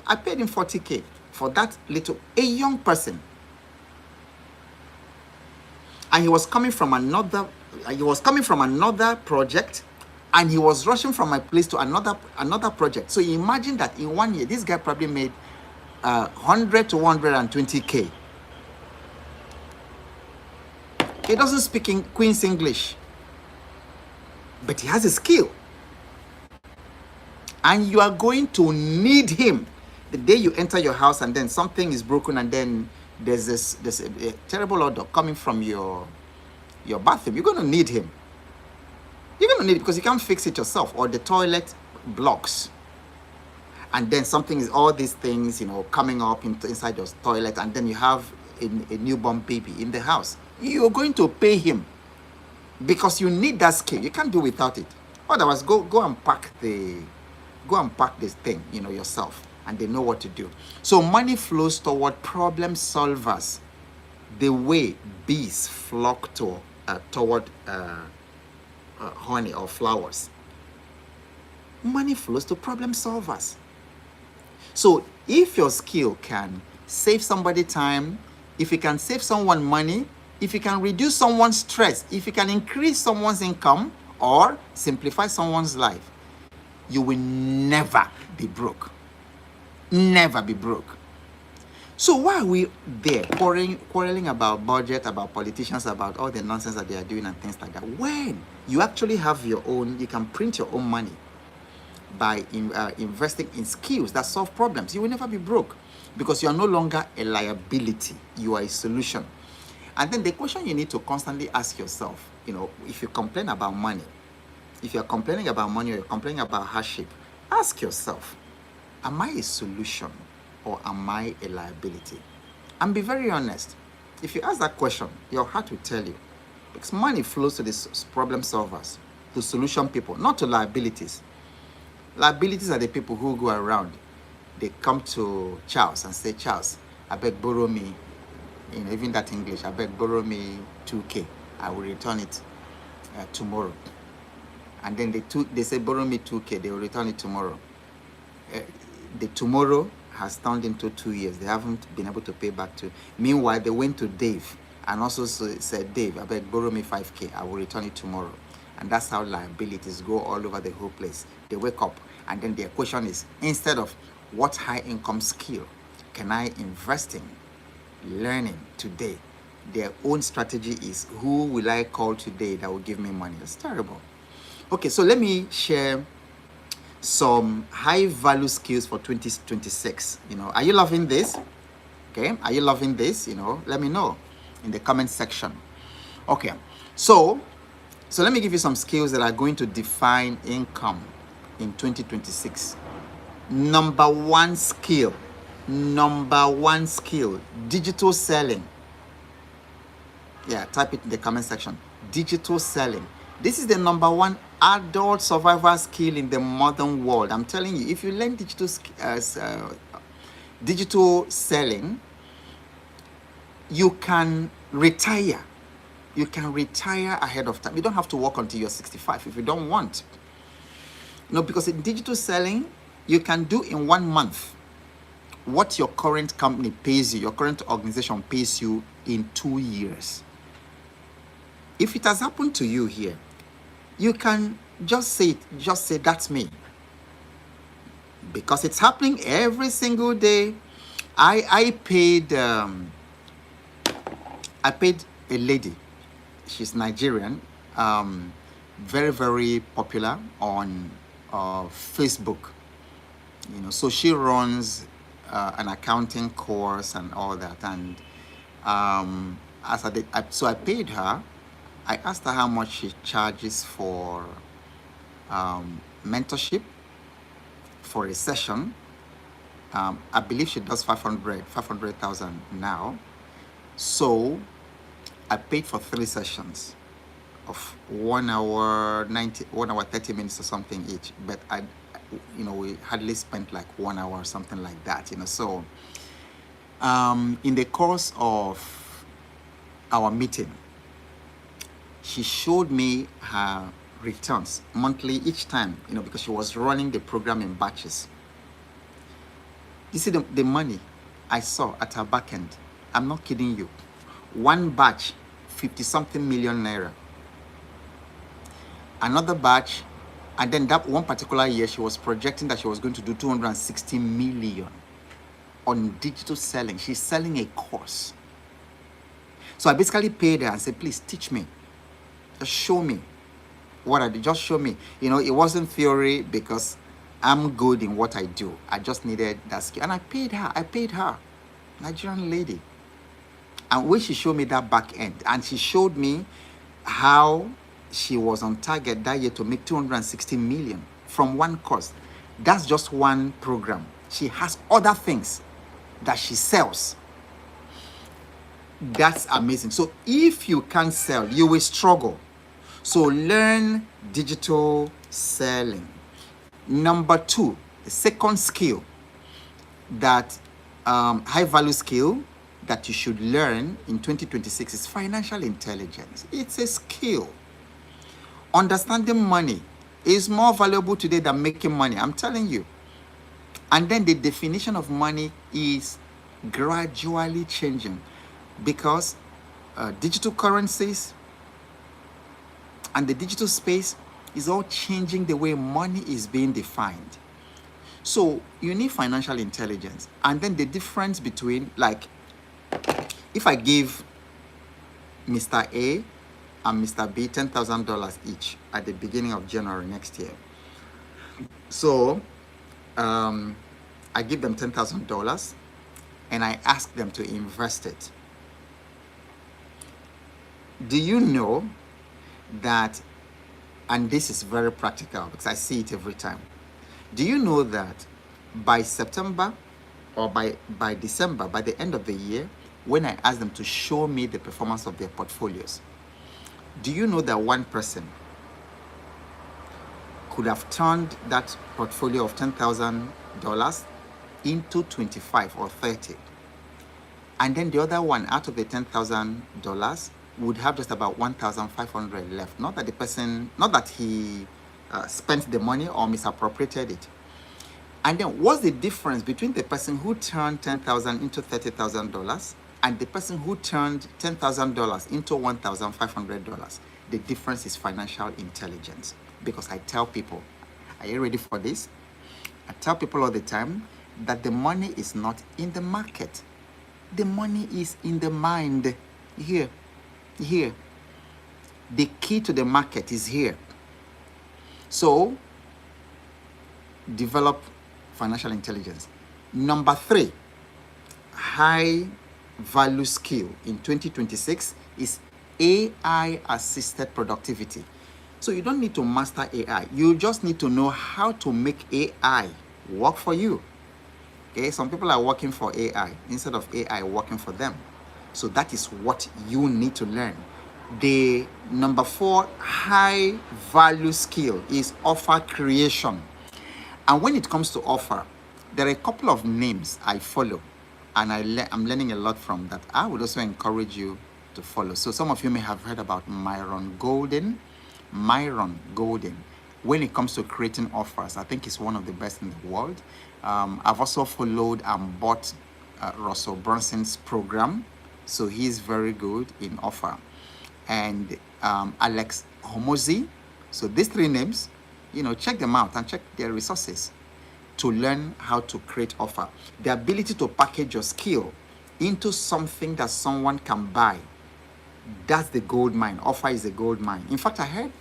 I paid him 40K for that a young person. And he was coming from another project, and he was rushing from my place to another project. So you imagine that in 1 year, this guy probably made 100 to 120K. He doesn't speak in Queen's English, but he has a skill. And you are going to need him the day you enter your house, and then something is broken, and then there's a terrible odor coming from your bathroom. You're going to need him. You're going to need it because you can't fix it yourself, or the toilet blocks. And then something is, all these things, coming up inside your toilet, and then you have a newborn baby in the house. You're going to pay him because you need that skill. You can't do without it. Otherwise, go and pack this thing, yourself, and they know what to do. So money flows toward problem solvers the way bees flock toward honey or flowers. Money flows to problem solvers. So if your skill can save somebody time, if you can save someone money, if you can reduce someone's stress, if you can increase someone's income or simplify someone's life, you will never be broke. Never be broke. So why are we there quarreling about budget, about politicians, about all the nonsense that they are doing and things like that? When you actually have your own, you can print your own money by investing in skills that solve problems. You will never be broke. because you are no longer a liability, you are a solution. And then the question you need to constantly ask yourself, if you complain about money, if you're complaining about money or you're complaining about hardship, ask yourself, am I a solution or am I a liability? And be very honest. If you ask that question, your heart will tell you. Because money flows to the problem solvers, to solution people, not to liabilities. Liabilities are the people who go around. They come to Charles and say, Charles, I beg borrow me, even that English, I beg borrow me 2K. I will return it tomorrow. And then they say, borrow me 2K, they will return it tomorrow. The tomorrow has turned into 2 years. They haven't been able to pay back to. Meanwhile, they went to Dave and also said, Dave, I beg borrow me 5K, I will return it tomorrow. And that's how liabilities go all over the whole place. They wake up and then their question is, instead of what high income skill can I invest in learning today, their own strategy is, who will I call today that will give me money? That's terrible. Okay, so let me share some high value skills for 2026. Are you loving this? Okay, are you loving this? Let me know in the comment section. Okay, so let me give you some skills that are going to define income in 2026. Number one skill, digital selling. Yeah, type it in the comment section. Digital selling. This is the number one adult survival skill in the modern world. I'm telling you, if you learn digital selling, you can retire. You can retire ahead of time. You don't have to work until you're 65 if you don't want. Because in digital selling, you can do in 1 month what your current company pays you, your current organization pays you in 2 years. If it has happened to you here, you can just say that's me. Because it's happening every single day. I paid a lady. She's Nigerian, very, very popular on Facebook. So she runs an accounting course and all that. And so I paid her. I asked her how much she charges for mentorship for a session. I believe she does 500,000 now. So I paid for 3 sessions of 1 hour 30 minutes or something each. But we hardly spent like 1 hour or something like that. So in the course of our meeting, she showed me her returns monthly each time, because she was running the program in batches. You see the money I saw at her back end. I'm not kidding you. One batch, 50-something million naira. Another batch, and then that one particular year, she was projecting that she was going to do 260 million on digital selling. She's selling a course. So I basically paid her and said, please teach me. Just show me what I did. Just show me. It wasn't theory because I'm good in what I do. I just needed that skill. And I paid her. Nigerian lady. And when she showed me that back end, and she showed me how she was on target that year to make 260 million from one course. That's just one program. She has other things that she sells. That's amazing. So if you can't sell, you will struggle. So learn digital selling. Number 2, the second skill that high value skill that you should learn in 2026 is financial intelligence. It's a skill. Understanding money is more valuable today than making money. I'm telling you. And then the definition of money is gradually changing because digital currencies and the digital space is all changing the way money is being defined. So you need financial intelligence. And then the difference between, like, if I give Mr. A and Mr. B $10,000 each at the beginning of January next year. So I give them $10,000. and I ask them to invest it. Do you know that, and this is very practical because I see it every time. Do you know that by September or by December, by the end of the year, when I ask them to show me the performance of their portfolios, do you know that one person could have turned that portfolio of $10,000 into 25 or 30? And then the other one out of the $10,000 would have just about 1,500 left. Not that the person, not that he spent the money or misappropriated it. And then what's the difference between the person who turned 10,000 into $30,000 and the person who turned $10,000 into $1,500? The difference is financial intelligence. Because I tell people, are you ready for this? I tell people all the time that the money is not in the market. The money is in the mind. Here. The key to the market is here. So, develop financial intelligence. Number 3, high value skill in 2026 is AI assisted productivity. So you don't need to master AI. You just need to know how to make AI work for you. Okay, some people are working for AI instead of AI working for them. So that is what you need to learn. The number 4 high value skill is offer creation. And when it comes to offer, there are a couple of names I follow, and I'm learning a lot from that. I would also encourage you to follow. So some of you may have heard about Myron Golden. When it comes to creating offers, I think he's one of the best in the world. I've also followed and bought Russell Brunson's program, so he's very good in offer. And Alex Homozy. So these 3 names, check them out and check their resources to learn how to create offer. The ability to package your skill into something that someone can buy. That's the gold mine. Offer is a gold mine. In fact, I heard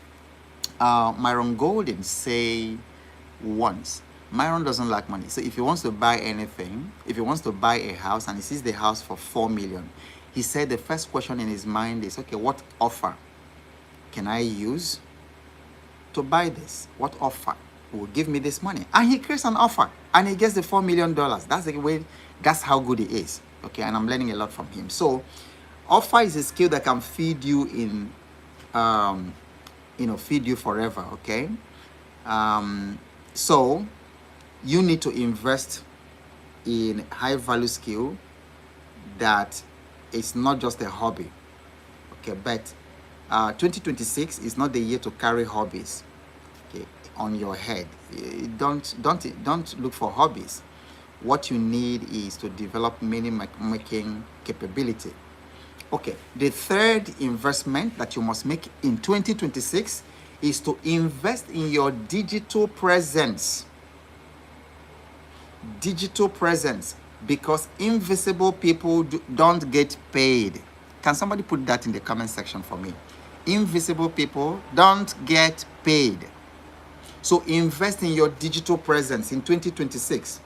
Myron Golden say once, Myron doesn't like money. So if he wants to buy anything, if he wants to buy a house and he sees the house for $4 million, he said the first question in his mind is, okay, what offer can I use to buy this? What offer will give me this money? And he creates an offer and he gets the $4 million. That's the way, that's how good he is. Okay, and I'm learning a lot from him. So offer is a skill that can feed you in, feed you forever, okay? So you need to invest in high value skill that is not just a hobby, okay? But 2026 is not the year to carry hobbies, okay, on your head. Don't look for hobbies. What you need is to develop money making capability. Okay, the third investment that you must make in 2026 is to invest in your digital presence. Digital presence, because invisible people don't get paid. Can somebody put that in the comment section for me? Invisible people don't get paid. So invest in your digital presence in 2026.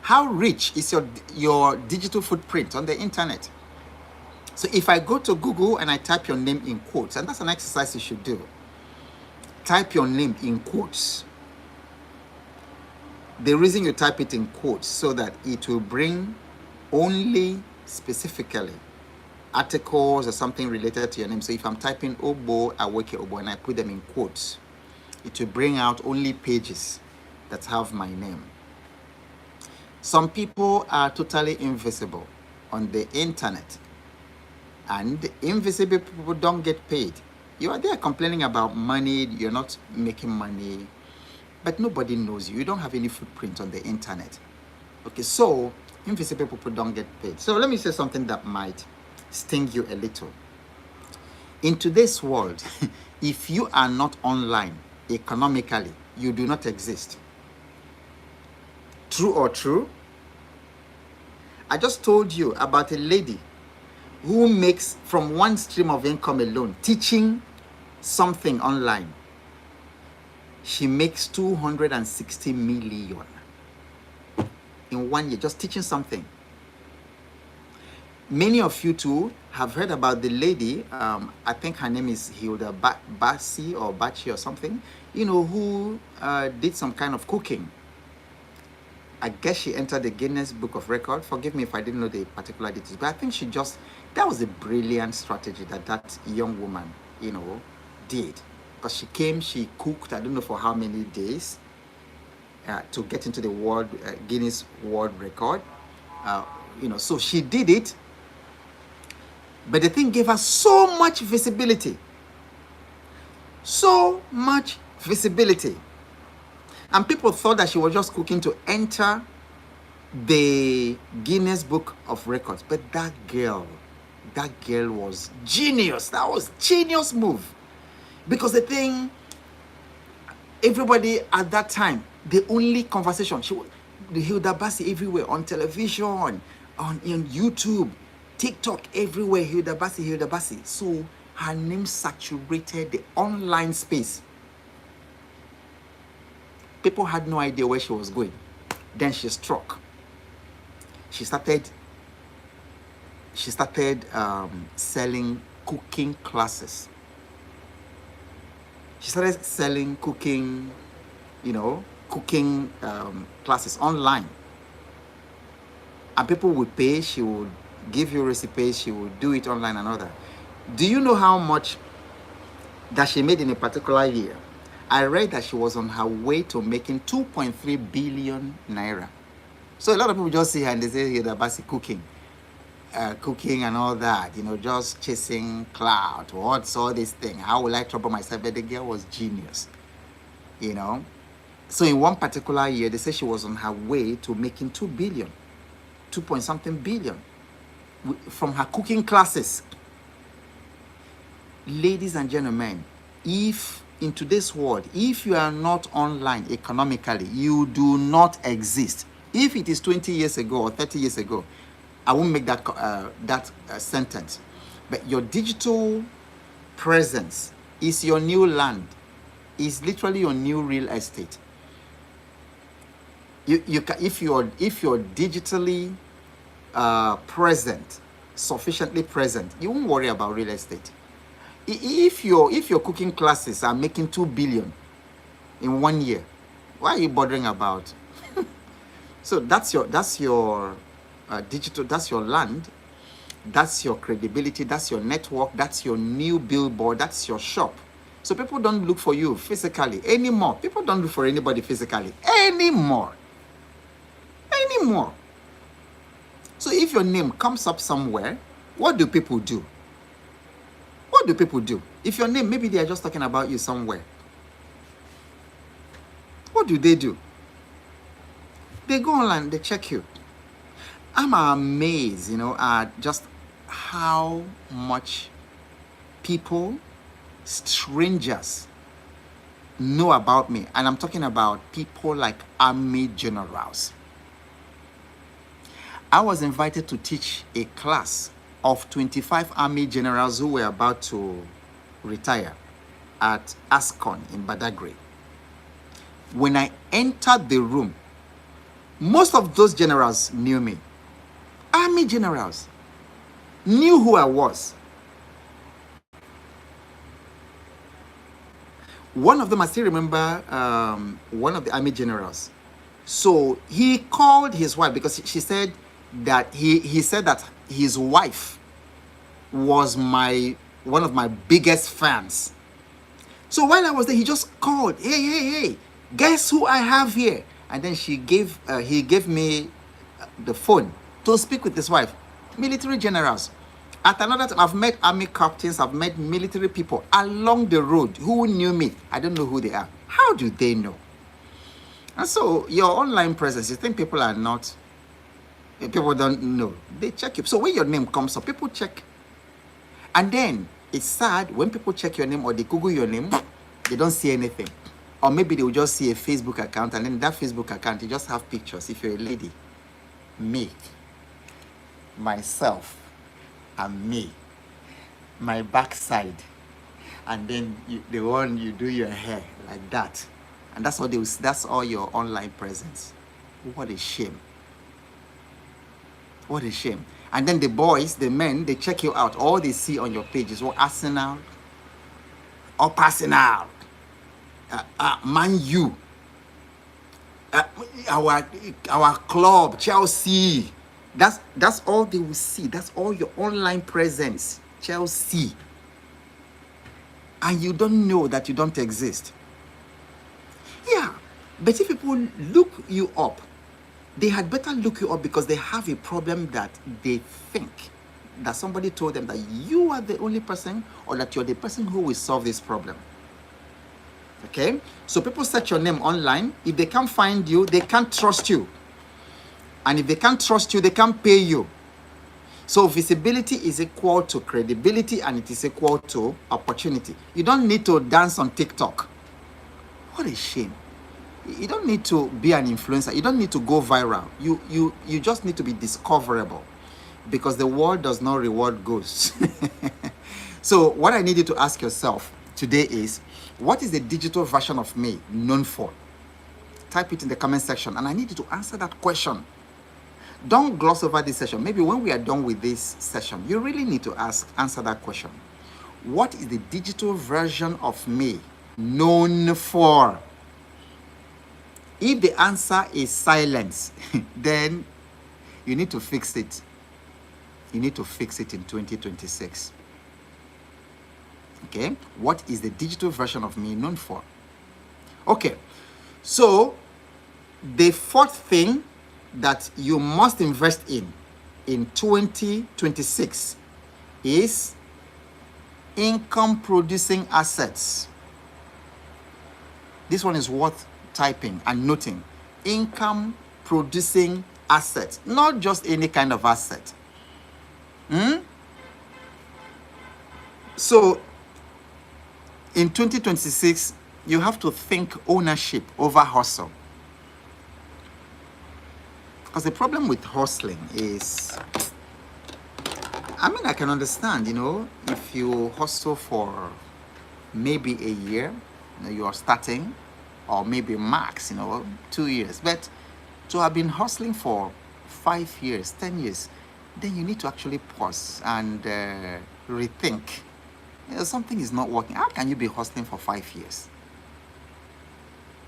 How rich is your digital footprint on the internet? So if I go to Google and I type your name in quotes, and that's an exercise you should do. Type your name in quotes. The reason you type it in quotes so that it will bring only specifically articles or something related to your name. So if I'm typing Obo, Aweke Obo, and I put them in quotes, it will bring out only pages that have my name. Some people are totally invisible on the internet, and invisible people don't get paid. You are there complaining about money, you're not making money, but nobody knows you. You don't have any footprint on the internet. Okay, so invisible people don't get paid. So let me say something that might sting you a little. In today's world, if you are not online economically, you do not exist. True or true? I just told you about a lady who makes from one stream of income alone, teaching something online, She makes 260 million in 1 year just teaching something. Many of you too have heard about the lady, I think her name is Hilda Bassi or Bachi or something, who did some kind of cooking. I guess she entered the Guinness Book of Record. Forgive me if I didn't know the particular details, but I think that was a brilliant strategy that young woman, did. Because she cooked, I don't know for how many days, to get into the Guinness World Record. So she did it, but the thing gave her so much visibility. So much visibility. And people thought that she was just cooking to enter the Guinness Book of Records. But that girl was genius. That was genius move. Because everybody at that time, the only conversation, the Hilda Bassi everywhere, on television, on YouTube, TikTok, everywhere, Hilda Bassi. So her name saturated the online space. People had no idea where she was going. Then she struck. She started selling cooking classes. She started selling cooking classes online. And people would pay. She would give you recipes. She would do it online and all that. Do you know how much that she made in a particular year? I read that she was on her way to making 2.3 billion naira. So a lot of people just see her and they say, Hilda Bassi cooking and all that, just chasing clout. What's all this thing? How will I trouble myself? But the girl was genius, So in one particular year, they say she was on her way to making 2 point something billion from her cooking classes. Ladies and gentlemen, in today's world, if you are not online economically, you do not exist. If it is 20 years ago or 30 years ago, I won't make that sentence. But your digital presence is your new land, is literally your new real estate. If you're digitally present, sufficiently present, you won't worry about real estate. If your cooking classes are making 2 billion in 1 year, why are you bothering about? So that's your digital, that's your land, that's your credibility, that's your network, that's your new billboard, that's your shop. So people don't look for you physically anymore. People don't look for anybody physically anymore. So if your name comes up somewhere, what do people do? If your name, maybe they are just talking about you somewhere. What do? They go online, they check you. I'm amazed, at just how much people, strangers, know about me. And I'm talking about people like army generals. I was invited to teach a class of 25 army generals who were about to retire at Ascon in Badagry. When I entered the room, most of those generals knew me. Army generals knew who I was. One of them, I still remember, one of the army generals. So he called his wife because she said that he said that his wife was one of my biggest fans. So while I was there, he just called, hey, guess who I have here? And then he gave me the phone to speak with his wife. Military generals. At another time, I've met army captains, I've met military people along the road who knew me. I don't know who they are. How do they know? And so your online presence, you think people don't know. They check you. So when your name comes up, people check. And then it's sad when people check your name or they Google your name, they don't see anything. Or maybe they will just see a Facebook account, and then that Facebook account, you just have pictures. If you're a lady, me, myself, and me, my backside, and then the one you do your hair like that. And that's all that's all your online presence. What a shame. What a shame. And then the boys, the men, they check you out. All they see on your page is what Arsenal, up Arsenal, Man U, our club, Chelsea. That's all they will see. That's all your online presence, Chelsea. And you don't know that you don't exist. Yeah, but if people look you up, they had better look you up because they have a problem that they think that somebody told them that you are the only person or that you're the person who will solve this problem. Okay? So people search your name online. If they can't find you, they can't trust you. And if they can't trust you, they can't pay you. So visibility is equal to credibility and it is equal to opportunity. You don't need to dance on TikTok. What a shame. You don't need to be an influencer. You don't need to go viral. You just need to be discoverable because the world does not reward ghosts. So what I need you to ask yourself today is, what is the digital version of me known for? Type it in the comment section and I need you to answer that question. Don't gloss over this session. Maybe when we are done with this session, you really need to answer that question. What is the digital version of me known for? If the answer is silence, then you need to fix it. You need to fix it in 2026. Okay? What is the digital version of me known for? Okay. So, the fourth thing that you must invest in 2026 is income producing assets. This one is worth typing and noting. Income producing assets, not just any kind of asset. So in 2026, you have to think ownership over hustle. Because the problem with hustling is, I mean, I can understand, if you hustle for maybe a year, you are starting, or maybe max, 2 years. But to have been hustling for 5 years, 10 years, then you need to actually pause and rethink. Something is not working. How can you be hustling for 5 years?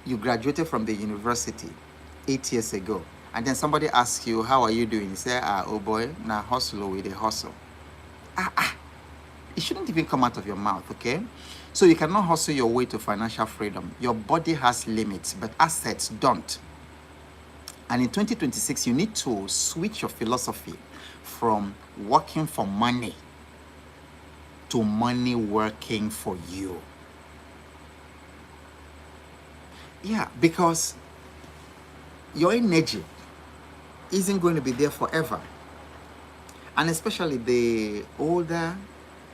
You graduated from the university 8 years ago, and then somebody asks you, how are you doing? You say, oh boy, now hustle with a hustle. It shouldn't even come out of your mouth, okay? So you cannot hustle your way to financial freedom. Your body has limits, but assets don't. And in 2026, you need to switch your philosophy from working for money to money working for you. Yeah, because your energy isn't going to be there forever. And especially the older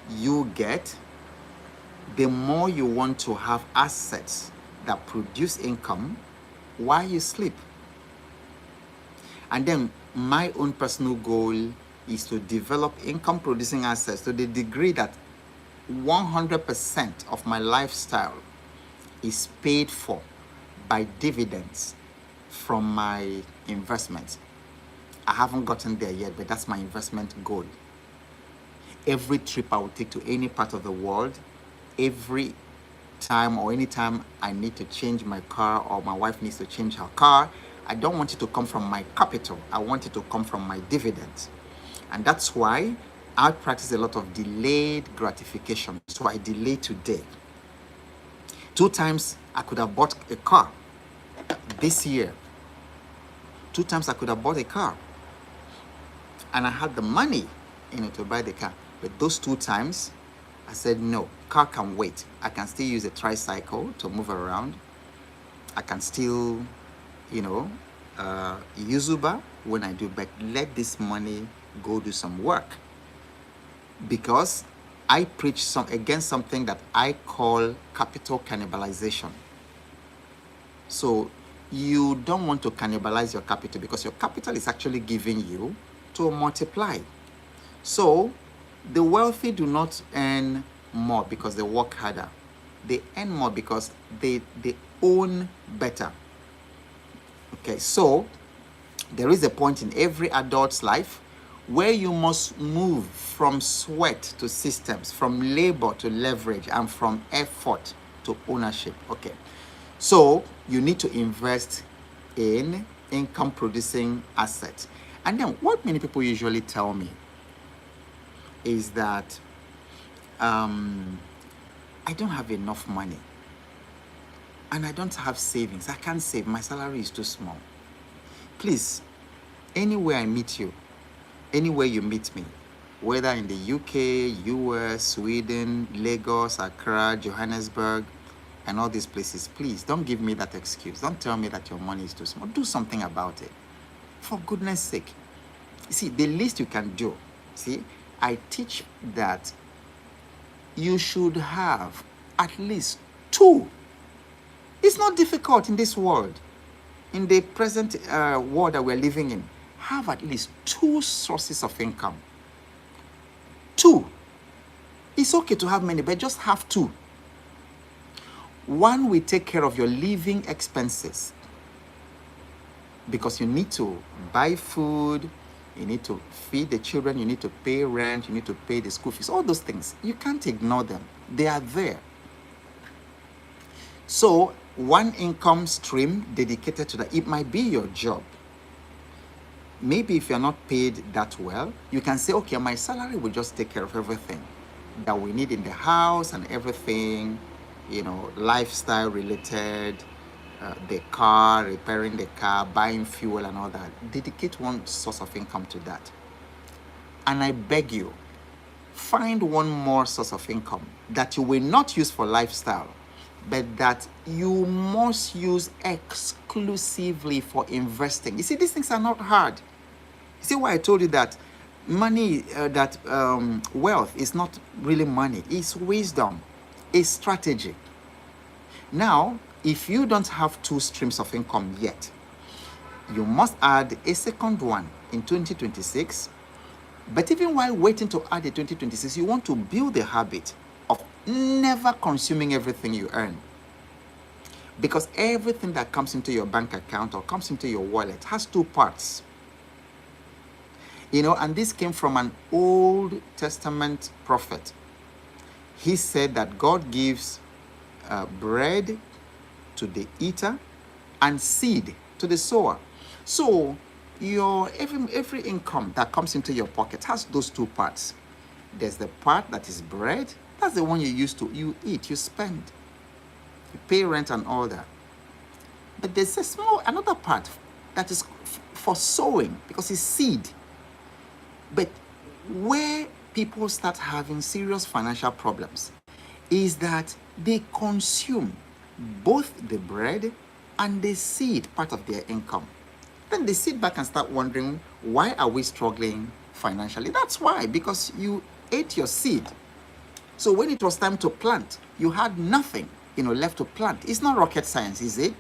you get, the more you want to have assets that produce income while you sleep. And then my own personal goal is to develop income producing assets to the degree that 100% of my lifestyle is paid for by dividends from my investments. I haven't gotten there yet, but that's my investment goal. Every trip I will take to any part of the world, every time or anytime I need to change my car or my wife needs to change her car, I don't want it to come from my capital. I want it to come from my dividends. And that's why I practice a lot of delayed gratification. So I delay today. 2 times I could have bought a car this year. 2 times I could have bought a car. And I had the money, to buy the car. But those 2 times, I said, no, car can wait. I can still use a tricycle to move around. I can still, use Uber when I do, but let this money go do some work. Because I preach against something that I call capital cannibalization. So you don't want to cannibalize your capital because your capital is actually giving you to multiply. So the wealthy do not earn more because they work harder. They earn more because they own better. Okay, so there is a point in every adult's life where you must move from sweat to systems, from labor to leverage, and from effort to ownership. Okay, so you need to invest in income producing assets. And then what many people usually tell me is that I don't have enough money and I don't have savings. I can't save. My salary is too small. Please, anywhere I meet you, anywhere you meet me, whether in the UK, US, Sweden, Lagos, Accra, Johannesburg, and all these places, please don't give me that excuse. Don't tell me that your money is too small. Do something about it. For goodness sake. See, the least you can do, see, I teach that you should have at least two. It's not difficult in this world. In the present world that we're living in, have at least two sources of income. Two. It's okay to have many, but just have two. One will take care of your living expenses because you need to buy food, you need to feed the children, you need to pay rent, you need to pay the school fees, all those things. You can't ignore them. They are there. So one income stream dedicated to that, it might be your job. Maybe if you're not paid that well, you can say, okay, my salary will just take care of everything that we need in the house and everything, you know, lifestyle related, the car, repairing the car, buying fuel and all that. Dedicate one source of income to that. And I beg you, find one more source of income that you will not use for lifestyle, but that you must use exclusively for investing. You see, these things are not hard. You see why I told you that money, wealth is not really money. It's wisdom, it's strategy. Now, if you don't have two streams of income yet, you must add a second one in 2026. But even while waiting to add a 2026, you want to build a habit of never consuming everything you earn. Because everything that comes into your bank account or comes into your wallet has two parts. You know, and this came from an Old Testament prophet. He said that God gives bread to the eater and seed to the sower. So your every income that comes into your pocket has those two parts. There's the part that is bread. That's the one you eat, you spend, you pay rent and all that. But there's another part that is for sowing, because it's seed. But where people start having serious financial problems is that they consume both the bread and the seed part of their income. Then they sit back and start wondering, why are we struggling financially? That's why, because you ate your seed. So when it was time to plant, you had nothing, left to plant. It's not rocket science, is it?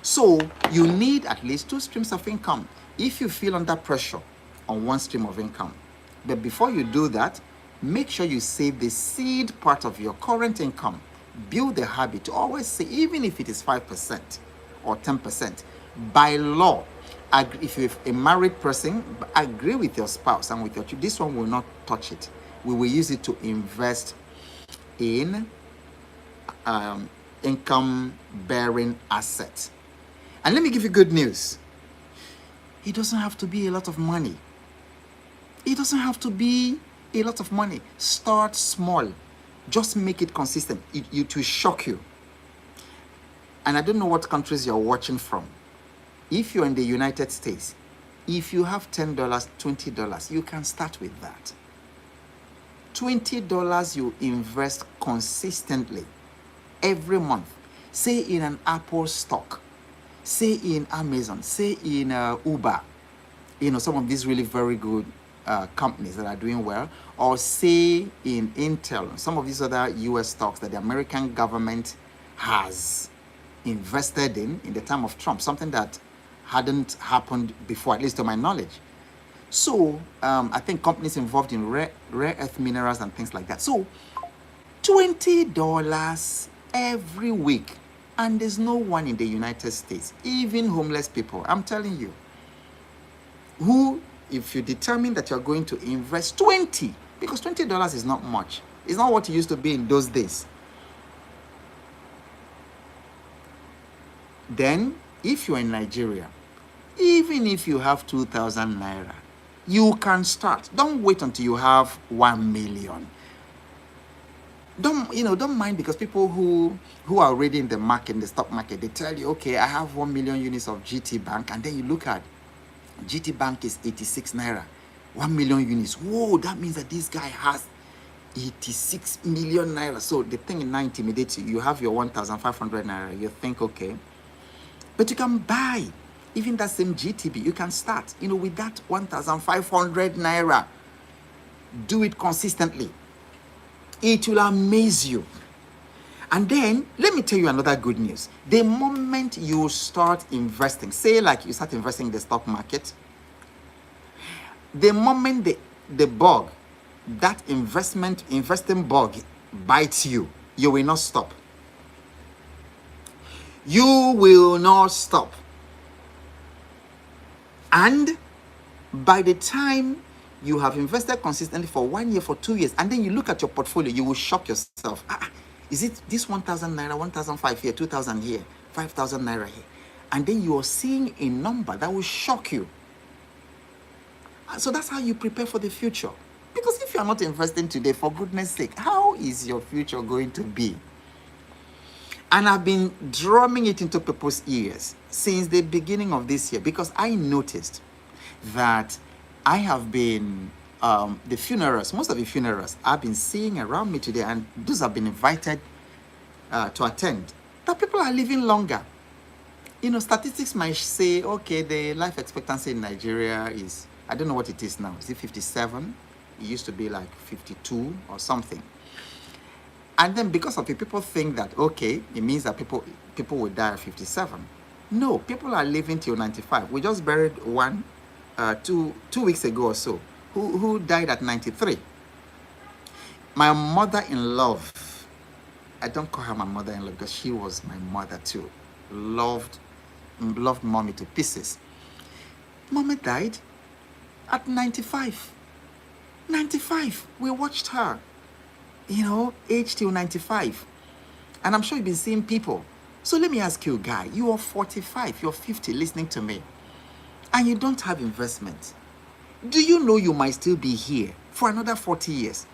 So you need at least two streams of income if you feel under pressure on one stream of income. But before you do that, make sure you save the seed part of your current income. Build the habit to always say, even if it is 5% or 10%, by law, if you're a married person, agree with your spouse and with your children. This one will not touch it. We will use it to invest in income-bearing assets. And let me give you good news. It doesn't have to be a lot of money. It doesn't have to be a lot of money. Start small. Just make it consistent. It will shock you. And I don't know what countries you're watching from. If you're in the United States, if you have $10, $20, you can start with that. $20 you invest consistently every month. Say in an Apple stock, say in Amazon, say in Uber, some of these really very good companies that are doing well, or say in Intel, some of these other US stocks that the American government has invested in the time of Trump, something that hadn't happened before, at least to my knowledge. So I think companies involved in rare earth minerals and things like that. So $20 every week And there's no one in the United States, even homeless people, I'm telling you, who, if you determine that you're going to invest 20, because $20 is not much. It's not what it used to be in those days. Then, if you're in Nigeria, even if you have 2,000 naira, you can start. Don't wait until you have 1 million. Don't mind, because people who are already in the market, in the stock market, they tell you, okay, I have 1 million units of GT Bank, and then you look at GT Bank is 86 naira, 1 million units. Whoa, that means that this guy has 86 million naira. So the thing now intimidates you. You have your 1,500 naira. You think, okay, but you can buy even that same GTB. You can start, with that 1,500 naira. Do it consistently. It will amaze you. And then, let me tell you another good news. The moment you start investing, say like you start investing in the stock market, the moment the bug, that investing bug bites you, you will not stop. You will not stop. And by the time you have invested consistently for 1 year, for 2 years, and then you look at your portfolio, you will shock yourself. Is it this 1,000 naira, 1,005 here, 2,000 here, 5,000 naira here? And then you are seeing a number that will shock you. So that's how you prepare for the future. Because if you are not investing today, for goodness sake, how is your future going to be? And I've been drumming it into people's ears since the beginning of this year, because I noticed that I have been, the funerals, most of the funerals I've been seeing around me today, and those have been invited to attend, that people are living longer. Statistics might say, okay, the life expectancy in Nigeria is, I don't know what it is now. Is it 57? It used to be like 52 or something. And then because of it, people think that, okay, it means that people will die at 57. No, people are living till 95. We just buried one 2 weeks ago or so who died at 93. My mother-in-law, I don't call her my mother-in-law because she was my mother too. Loved mommy to pieces. Mommy died at 95. 95. We watched her, age till 95. And I'm sure you've been seeing people. So let me ask you, guy, you are 45, you're 50 listening to me, and you don't have investment. Do you know you might still be here for another 40 years?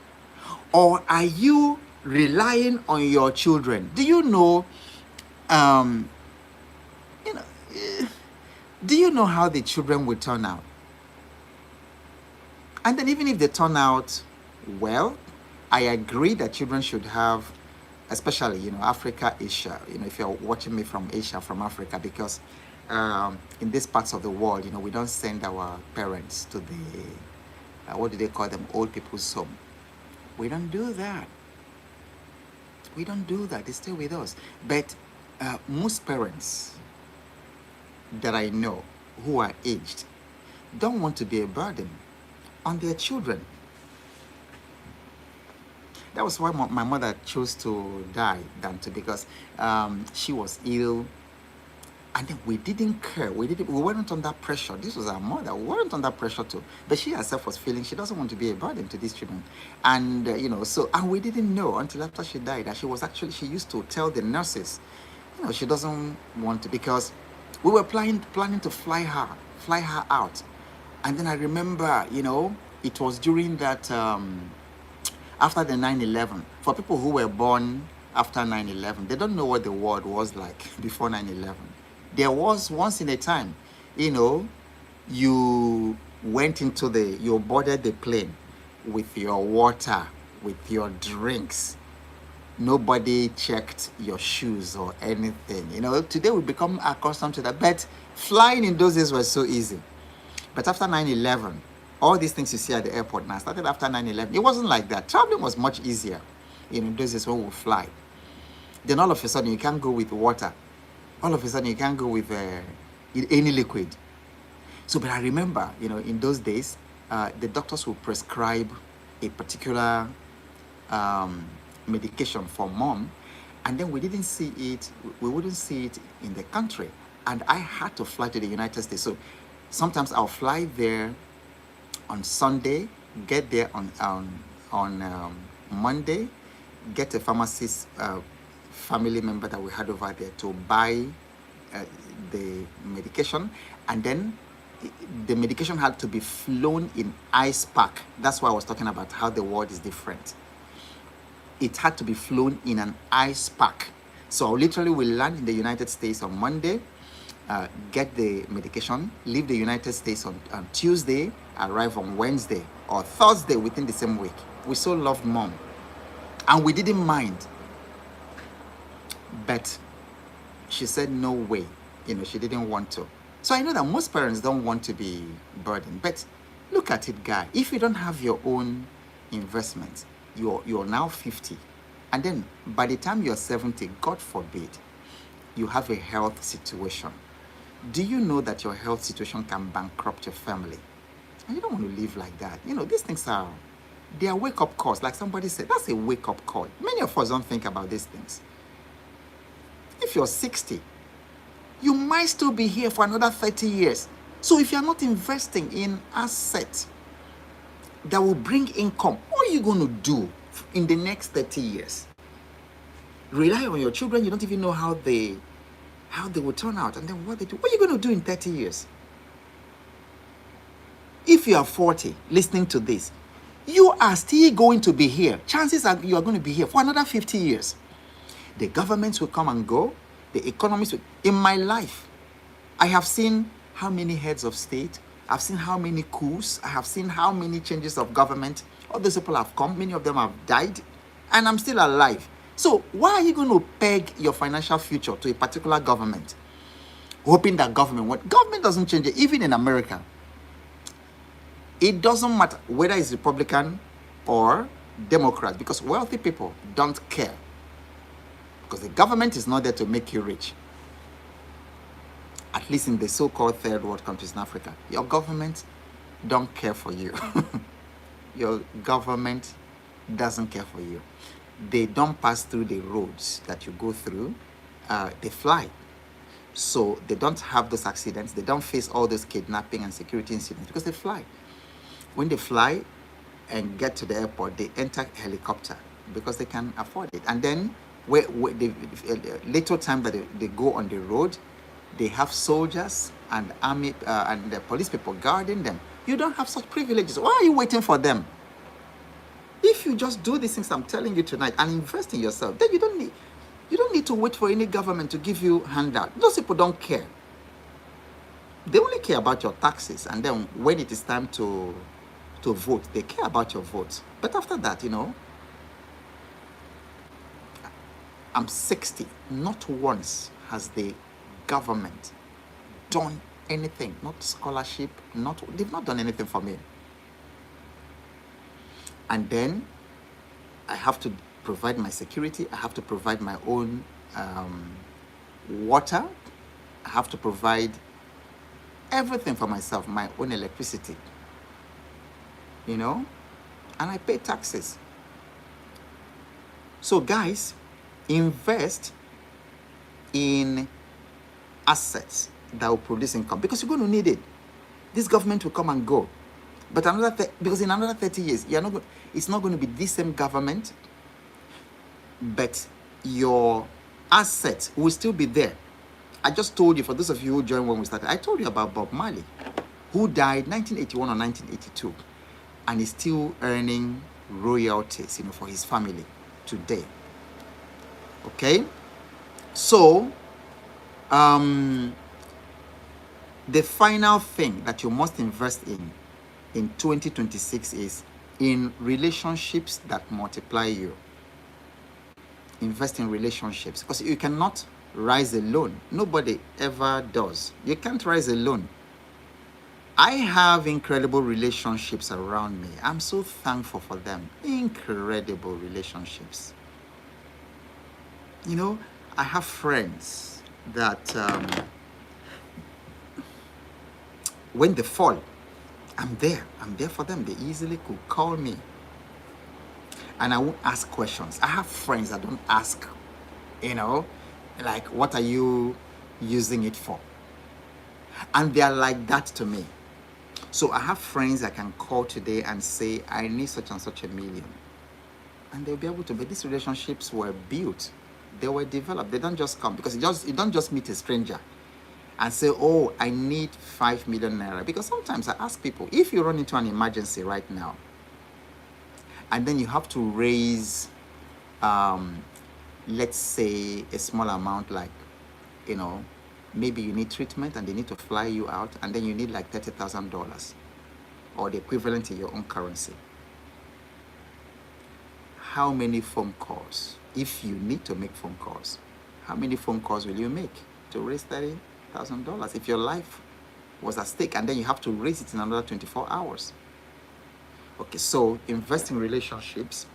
Or are you relying on your children? Do you know, do you know how the children will turn out? And then even if they turn out well, I agree that children should have, especially, Africa, Asia, if you're watching me from Asia, from Africa, because in these parts of the world, we don't send our parents to the, what do they call them, old people's home. We don't do that. We don't do that. They stay with us. But most parents that I know who are aged don't want to be a burden on their children. That was why my mother chose to die than to, because she was ill. And then we didn't care. We weren't under pressure. This was our mother. We weren't under pressure too. But she herself was feeling she doesn't want to be a burden to these children. And, and we didn't know until after she died that she used to tell the nurses, she doesn't want to, because we were planning to fly her out. And then I remember, it was during that, after the 9/11, for people who were born after 9/11, they don't know what the world was like before 9/11. There was once in a time, you went you boarded the plane with your water, with your drinks. Nobody checked your shoes or anything. Today we become accustomed to that. But flying in those days was so easy. But after 9/11, all these things you see at the airport now started after 9/11. It wasn't like that. Traveling was much easier. Those days when we fly. Then all of a sudden you can't go with water. All of a sudden you can't go with any liquid. So, but I remember, in those days, the doctors would prescribe a particular medication for mom, And then we didn't see it, we wouldn't see it in the country. And I had to fly to the United States. So sometimes I'll fly there on Sunday, get there on Monday, get a pharmacist family member that we had over there to buy the medication, and then the medication had to be flown in ice pack. That's why I was talking about how the world is different. It had to be flown in an ice pack. So literally we land in the United States on Monday, get the medication, leave the United States on Tuesday, arrive on Wednesday or Thursday within the same week. We so loved mom and we didn't mind. But she said no way, she didn't want to. So I know that most parents don't want to be burdened, but look at it, guy. If you don't have your own investments, you're now 50, and then by the time you're 70, God forbid, you have a health situation. Do you know that your health situation can bankrupt your family? And you don't want to live like that. These things they are wake-up calls. Like somebody said, that's a wake-up call. Many of us don't think about these things. If you're 60, you might still be here for another 30 years. So if you're not investing in assets that will bring income, what are you going to do in the next 30 years? Rely on your children. You don't even know how they will turn out, and then what they do. What are you going to do in 30 years? If you are 40 listening to this, you are still going to be here. Chances are you are going to be here for another 50 years. The governments will come and go. The economies will. In my life, I have seen how many heads of state. I've seen how many coups. I have seen how many changes of government. All those people have come. Many of them have died. And I'm still alive. So why are you going to peg your financial future to a particular government? Hoping that government doesn't change it. Even in America, it doesn't matter whether it's Republican or Democrat, because wealthy people don't care. Because the government is not there to make you rich. At least in the so-called third world countries in Africa. Your government don't care for you. Your government doesn't care for you. They don't pass through the roads that you go through. They fly. So they don't have those accidents. They don't face all those kidnapping and security incidents because they fly. When they fly and get to the airport, they enter a helicopter because they can afford it. And then the little time that they go on the road, they have soldiers and army and the police people guarding them. You don't have such privileges. Why are you waiting for them? If you just do these things I'm telling you tonight and invest in yourself, then you don't need to wait for any government to give you handout. Those people don't care. They only care about your taxes, and then when it is time to vote, they care about your vote. But after that, I'm 60. Not once has the government done anything, not scholarship, they've not done anything for me. And then I have to provide my security. I have to provide my own water. I have to provide everything for myself, my own electricity, and I pay taxes. So guys, invest in assets that will produce income, because you're going to need it. This government will come and go. But because in another 30 years, it's not going to be the same government, but your assets will still be there. I just told you, for those of you who joined when we started, I told you about Bob Marley, who died 1981 or 1982, and is still earning royalties, for his family today. Okay? So, the final thing that you must invest in 2026 is in relationships that multiply you. Invest in relationships, because you cannot rise alone. Nobody ever does. You can't rise alone. I have incredible relationships around me. I'm so thankful for them. Incredible relationships. I have friends that when they fall, I'm there for them. They easily could call me, and I won't ask questions. I have friends that don't ask You know, like, what are you using it for? And they are like that to me. So I have friends I can call today and say, I need such and such a million. And they'll be able to, but these relationships were built. They were developed. They don't just come, because you don't just meet a stranger and say, oh, I need 5 million naira. Because sometimes I ask people, if you run into an emergency right now, and then you have to raise, let's say, a small amount, like, maybe you need treatment and they need to fly you out, and then you need like $30,000 or the equivalent in your own currency. How many phone calls, if you need to make phone calls, how many phone calls will you make to raise $30,000 if your life was at stake, and then you have to raise it in another 24 hours? Okay, so invest in relationships.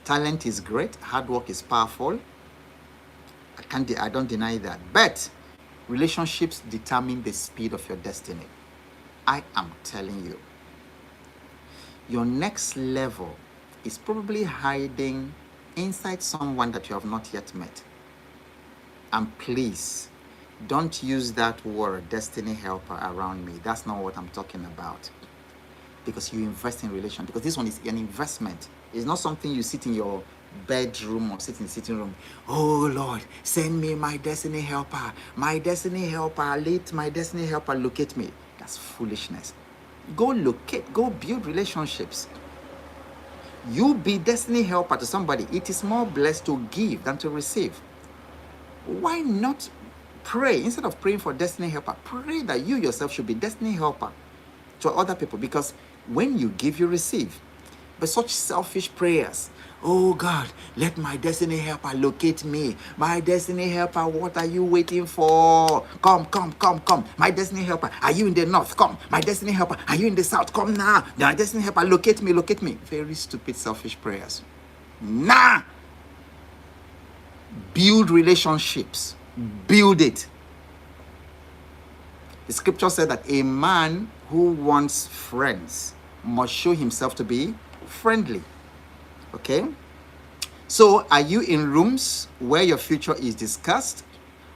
Talent is great. Hard work is powerful. I don't deny that. But relationships determine the speed of your destiny. I am telling you. Your next level is probably hiding inside someone that you have not yet met. And please, don't use that word, destiny helper, around me. That's not what I'm talking about. Because you invest in relation. Because this one is an investment. It's not something you sit in your bedroom or sit in the sitting room. Oh Lord, send me my destiny helper. My destiny helper, let my destiny helper locate me. That's foolishness. Go build relationships. You be destiny helper to somebody. It is more blessed to give than to receive. Why not pray? Instead of praying for destiny helper, pray that you yourself should be destiny helper to other people. Because when you give, you receive. But such selfish prayers, oh God, let my destiny helper locate me. My destiny helper, what are you waiting for? Come. My destiny helper, are you in the north? Come. My destiny helper, are you in the south? Come now. My destiny helper, locate me. Very stupid, selfish prayers. Nah. Build relationships. Build it. The scripture said that a man who wants friends must show himself to be friendly. Okay? So are you in rooms where your future is discussed,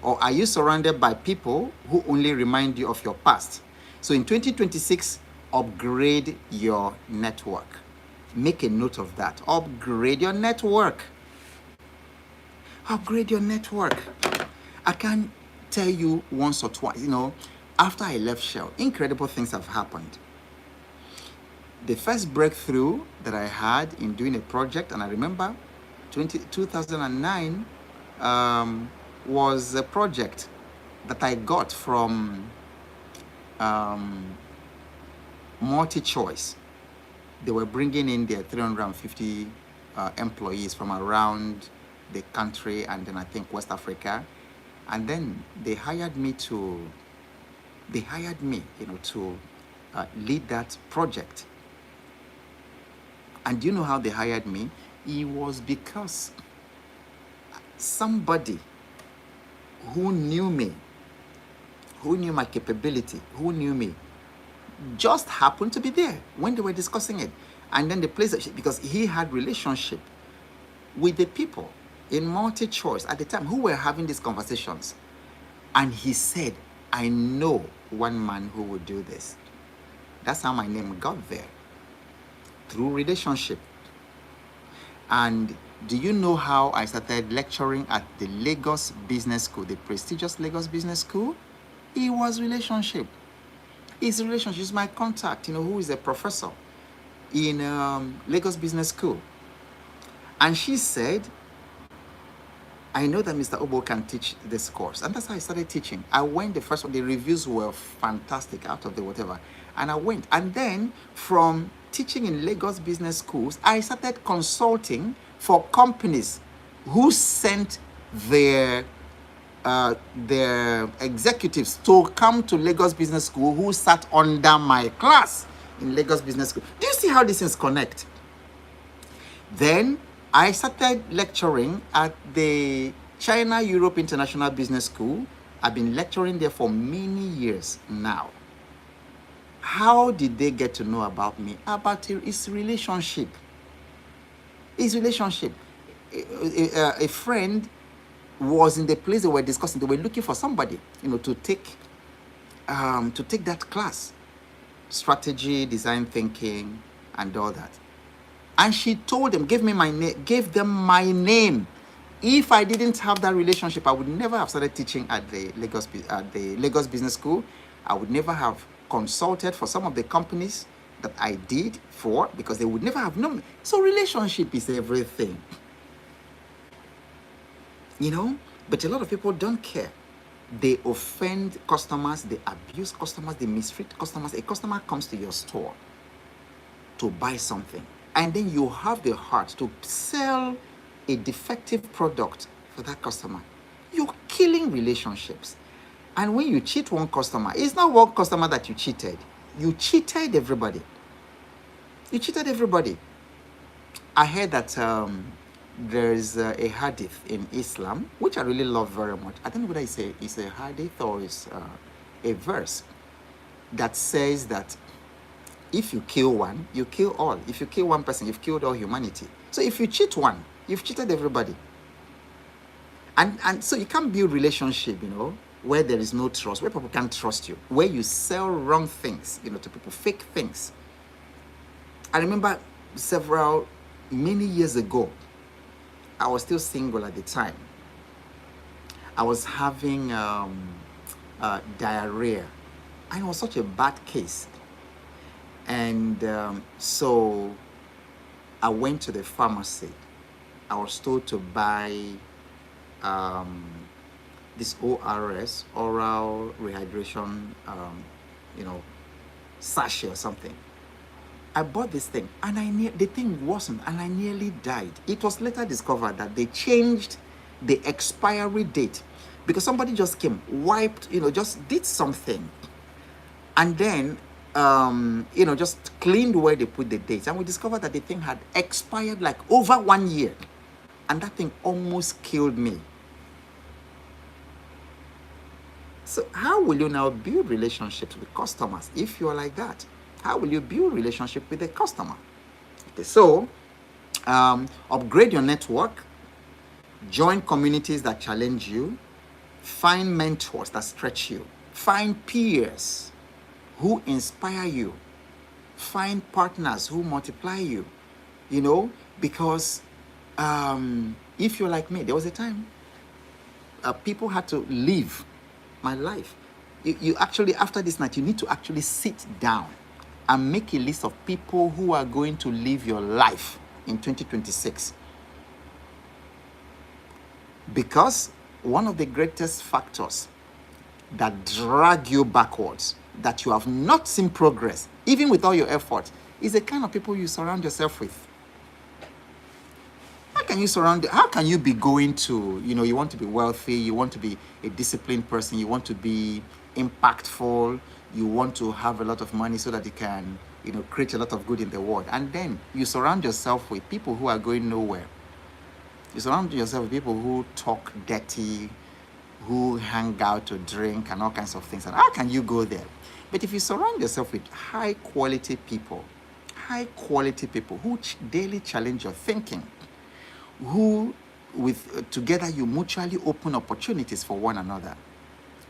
or are you surrounded by people who only remind you of your past? So in 2026, upgrade your network. Make a note of that. Upgrade your network. Upgrade your network. I can't tell you once or twice, after I left Shell, incredible things have happened. The first breakthrough that I had in doing a project, and I remember 2009 was a project that I got from Multi-Choice. They were bringing in their 350 employees from around the country, and then I think West Africa. And then they hired me to lead that project. And do you know how they hired me? It was because somebody who knew me, who knew my capability, who knew me, just happened to be there when they were discussing it. And then the place, because he had relationship with the people in Multi-Choice at the time who were having these conversations. And he said, I know one man who would do this. That's how my name got there. Through relationship. And do you know how I started lecturing at the Lagos Business School, the prestigious Lagos Business School? It was relationship. It's relationship. It's my contact, who is a professor in Lagos Business School. And she said, I know that Mr. Obo can teach this course. And that's how I started teaching. I went the first one. The reviews were fantastic, out of the whatever. And I went. And then from teaching in Lagos Business Schools, I started consulting for companies who sent their executives to come to Lagos Business School, who sat under my class in Lagos Business School. Do you see how these things connect? Then I started lecturing at the China-Europe International Business School. I've been lecturing there for many years now. How did they get to know about me? About its relationship. It's relationship. A friend was in the place they were discussing. They were looking for somebody, to take that class, strategy, design thinking, and all that. And she told them, gave them my name. If I didn't have that relationship, I would never have started teaching at the Lagos Business School. I would never have consulted for some of the companies that I did for, because they would never have known me. So relationship is everything. But a lot of people don't care. They offend customers, they abuse customers, they mistreat customers. A customer comes to your store to buy something, and then you have the heart to sell a defective product for that customer. You're killing relationships. And when you cheat one customer, it's not one customer that you cheated. You cheated everybody. I heard that there is a hadith in Islam, which I really love very much. I don't know whether it's a hadith or it's a verse that says that if you kill one, you kill all. If you kill one person, you've killed all humanity. So if you cheat one, you've cheated everybody. And so you can't build relationship, where there is no trust, where people can't trust you, where you sell wrong things, to people, fake things. I remember many years ago, I was still single at the time. I was having diarrhea, and it was such a bad case. And so I went to the pharmacy. I was told to buy this ORS, oral rehydration, sachet or something. I bought this thing, and the thing wasn't, and I nearly died. It was later discovered that they changed the expiry date because somebody just came, wiped, just did something, and then just cleaned where they put the dates, and we discovered that the thing had expired like over 1 year, and that thing almost killed me. So how will you now build relationships with customers if you are like that? How will you build relationship with a customer? Okay, so upgrade your network, join communities that challenge you, find mentors that stretch you, find peers who inspire you, find partners who multiply you, because if you're like me, there was a time people had to leave my life. You actually, after this night, you need to actually sit down and make a list of people who are going to live your life in 2026. Because one of the greatest factors that drag you backwards, that you have not seen progress, even with all your effort, is the kind of people you surround yourself with. How can you be going to, you want to be wealthy, you want to be a disciplined person, you want to be impactful, you want to have a lot of money so that you can, create a lot of good in the world, and then you surround yourself with people who are going nowhere. You surround yourself with people who talk dirty, who hang out to drink and all kinds of things. And how can you go there? But if you surround yourself with high quality people who daily challenge your thinking, who together you mutually open opportunities for one another,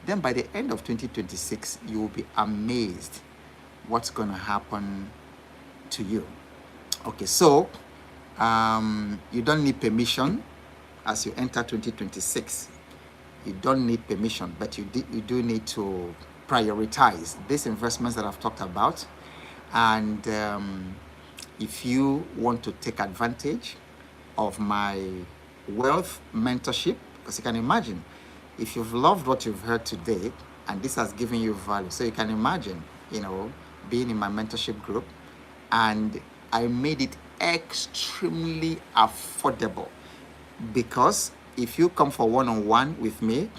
then by the end of 2026, you will be amazed what's going to happen to you. Okay, so you don't need permission as you enter 2026. You don't need permission, but you do need to prioritize these investments that I've talked about. And if you want to take advantage of my wealth mentorship, because you can imagine, if you've loved what you've heard today and this has given you value, so you can imagine, being in my mentorship group, and I made it extremely affordable, because if you come for one-on-one with me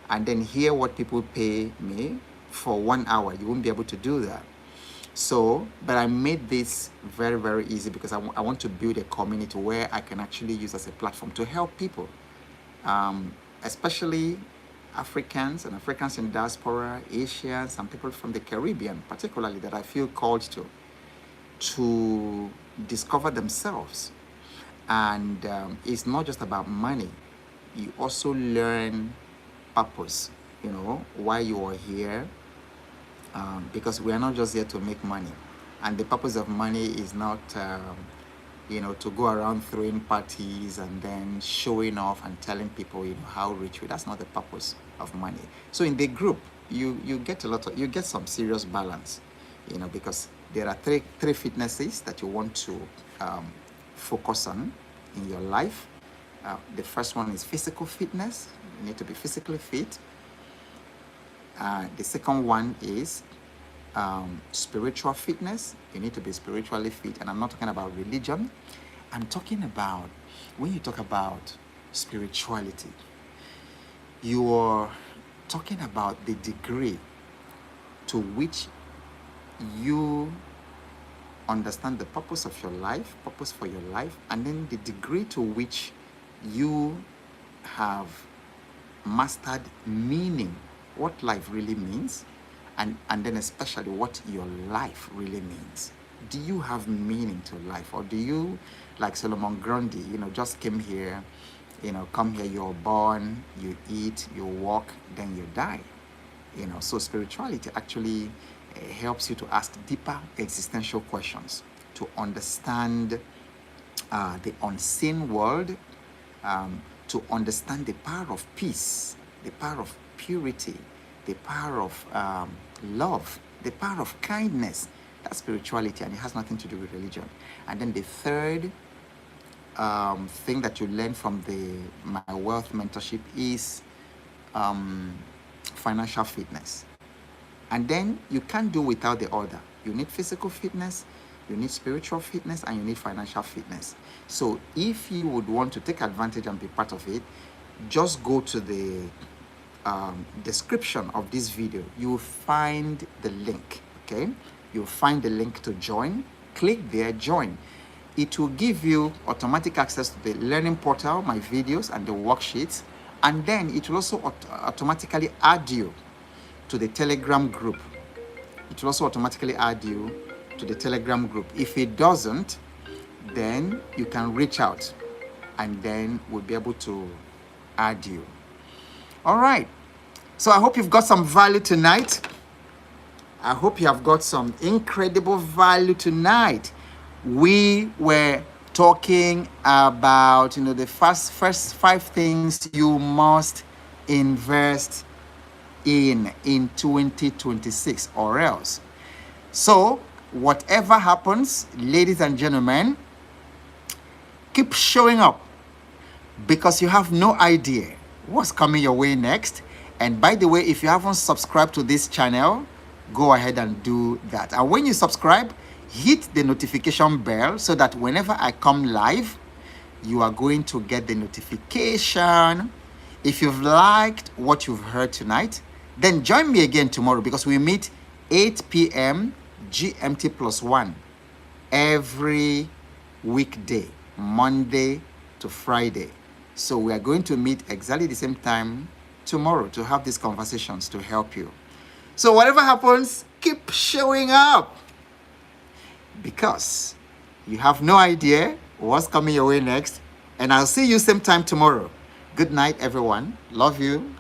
and then hear what people pay me for 1 hour, you won't be able to do that. So, but I made this very, very easy because I want to build a community where I can actually use as a platform to help people, especially Africans and Africans in diaspora, Asians, and people from the Caribbean, particularly, that I feel called to discover themselves. And it's not just about money. you also learn purpose, why you are here, because we are not just here to make money. And the purpose of money is not, to go around throwing parties and then showing off and telling people, how rich we are. That's not the purpose of money. So in the group, you get you get some serious balance, because there are three fitnesses that you want to focus on in your life. The first one is physical fitness. You need to be physically fit. The second one is spiritual fitness. You need to be spiritually fit. And I'm not talking about religion. I'm talking about, when you talk about spirituality, you are talking about the degree to which you understand the purpose of your life, purpose for your life, and then the degree to which you have mastered meaning, what life really means, and then especially what your life really means. Do you have meaning to life, or do you, like Solomon Grundy, just came here, come here, you're born, you eat, you walk, then you die. So spirituality actually helps you to ask deeper existential questions, to understand the unseen world, to understand the power of peace, the power of purity, the power of love, the power of kindness. That's spirituality, and it has nothing to do with religion. And then the third thing that you learn from My Wealth Mentorship is financial fitness. And then you can't do without the other. You need physical fitness, you need spiritual fitness, and you need financial fitness. So if you would want to take advantage and be part of it, just go to the description of this video. You will find the link, okay? You'll find the link to join. Click there, join. It will give you automatic access to the learning portal, my videos, and the worksheets. And then it will also automatically add you to the Telegram group. It will also automatically add you to the Telegram group. If it doesn't, then you can reach out, and then we'll be able to add you. All right. So I hope you've got some value tonight. I hope you have got some incredible value tonight. We were talking about, the first 5 things you must invest in 2026, or else. So whatever happens, ladies and gentlemen, keep showing up, because you have no idea what's coming your way next. And by the way, if you haven't subscribed to this channel, go ahead and do that. And when you subscribe, hit the notification bell so that whenever I come live, you are going to get the notification. If you've liked what you've heard tonight, then join me again tomorrow, because we meet 8 p.m. GMT +1 every weekday, Monday to Friday. So we are going to meet exactly the same time tomorrow to have these conversations to help you. So whatever happens, keep showing up, because you have no idea what's coming your way next. And I'll see you same time tomorrow. Good night, everyone. Love you.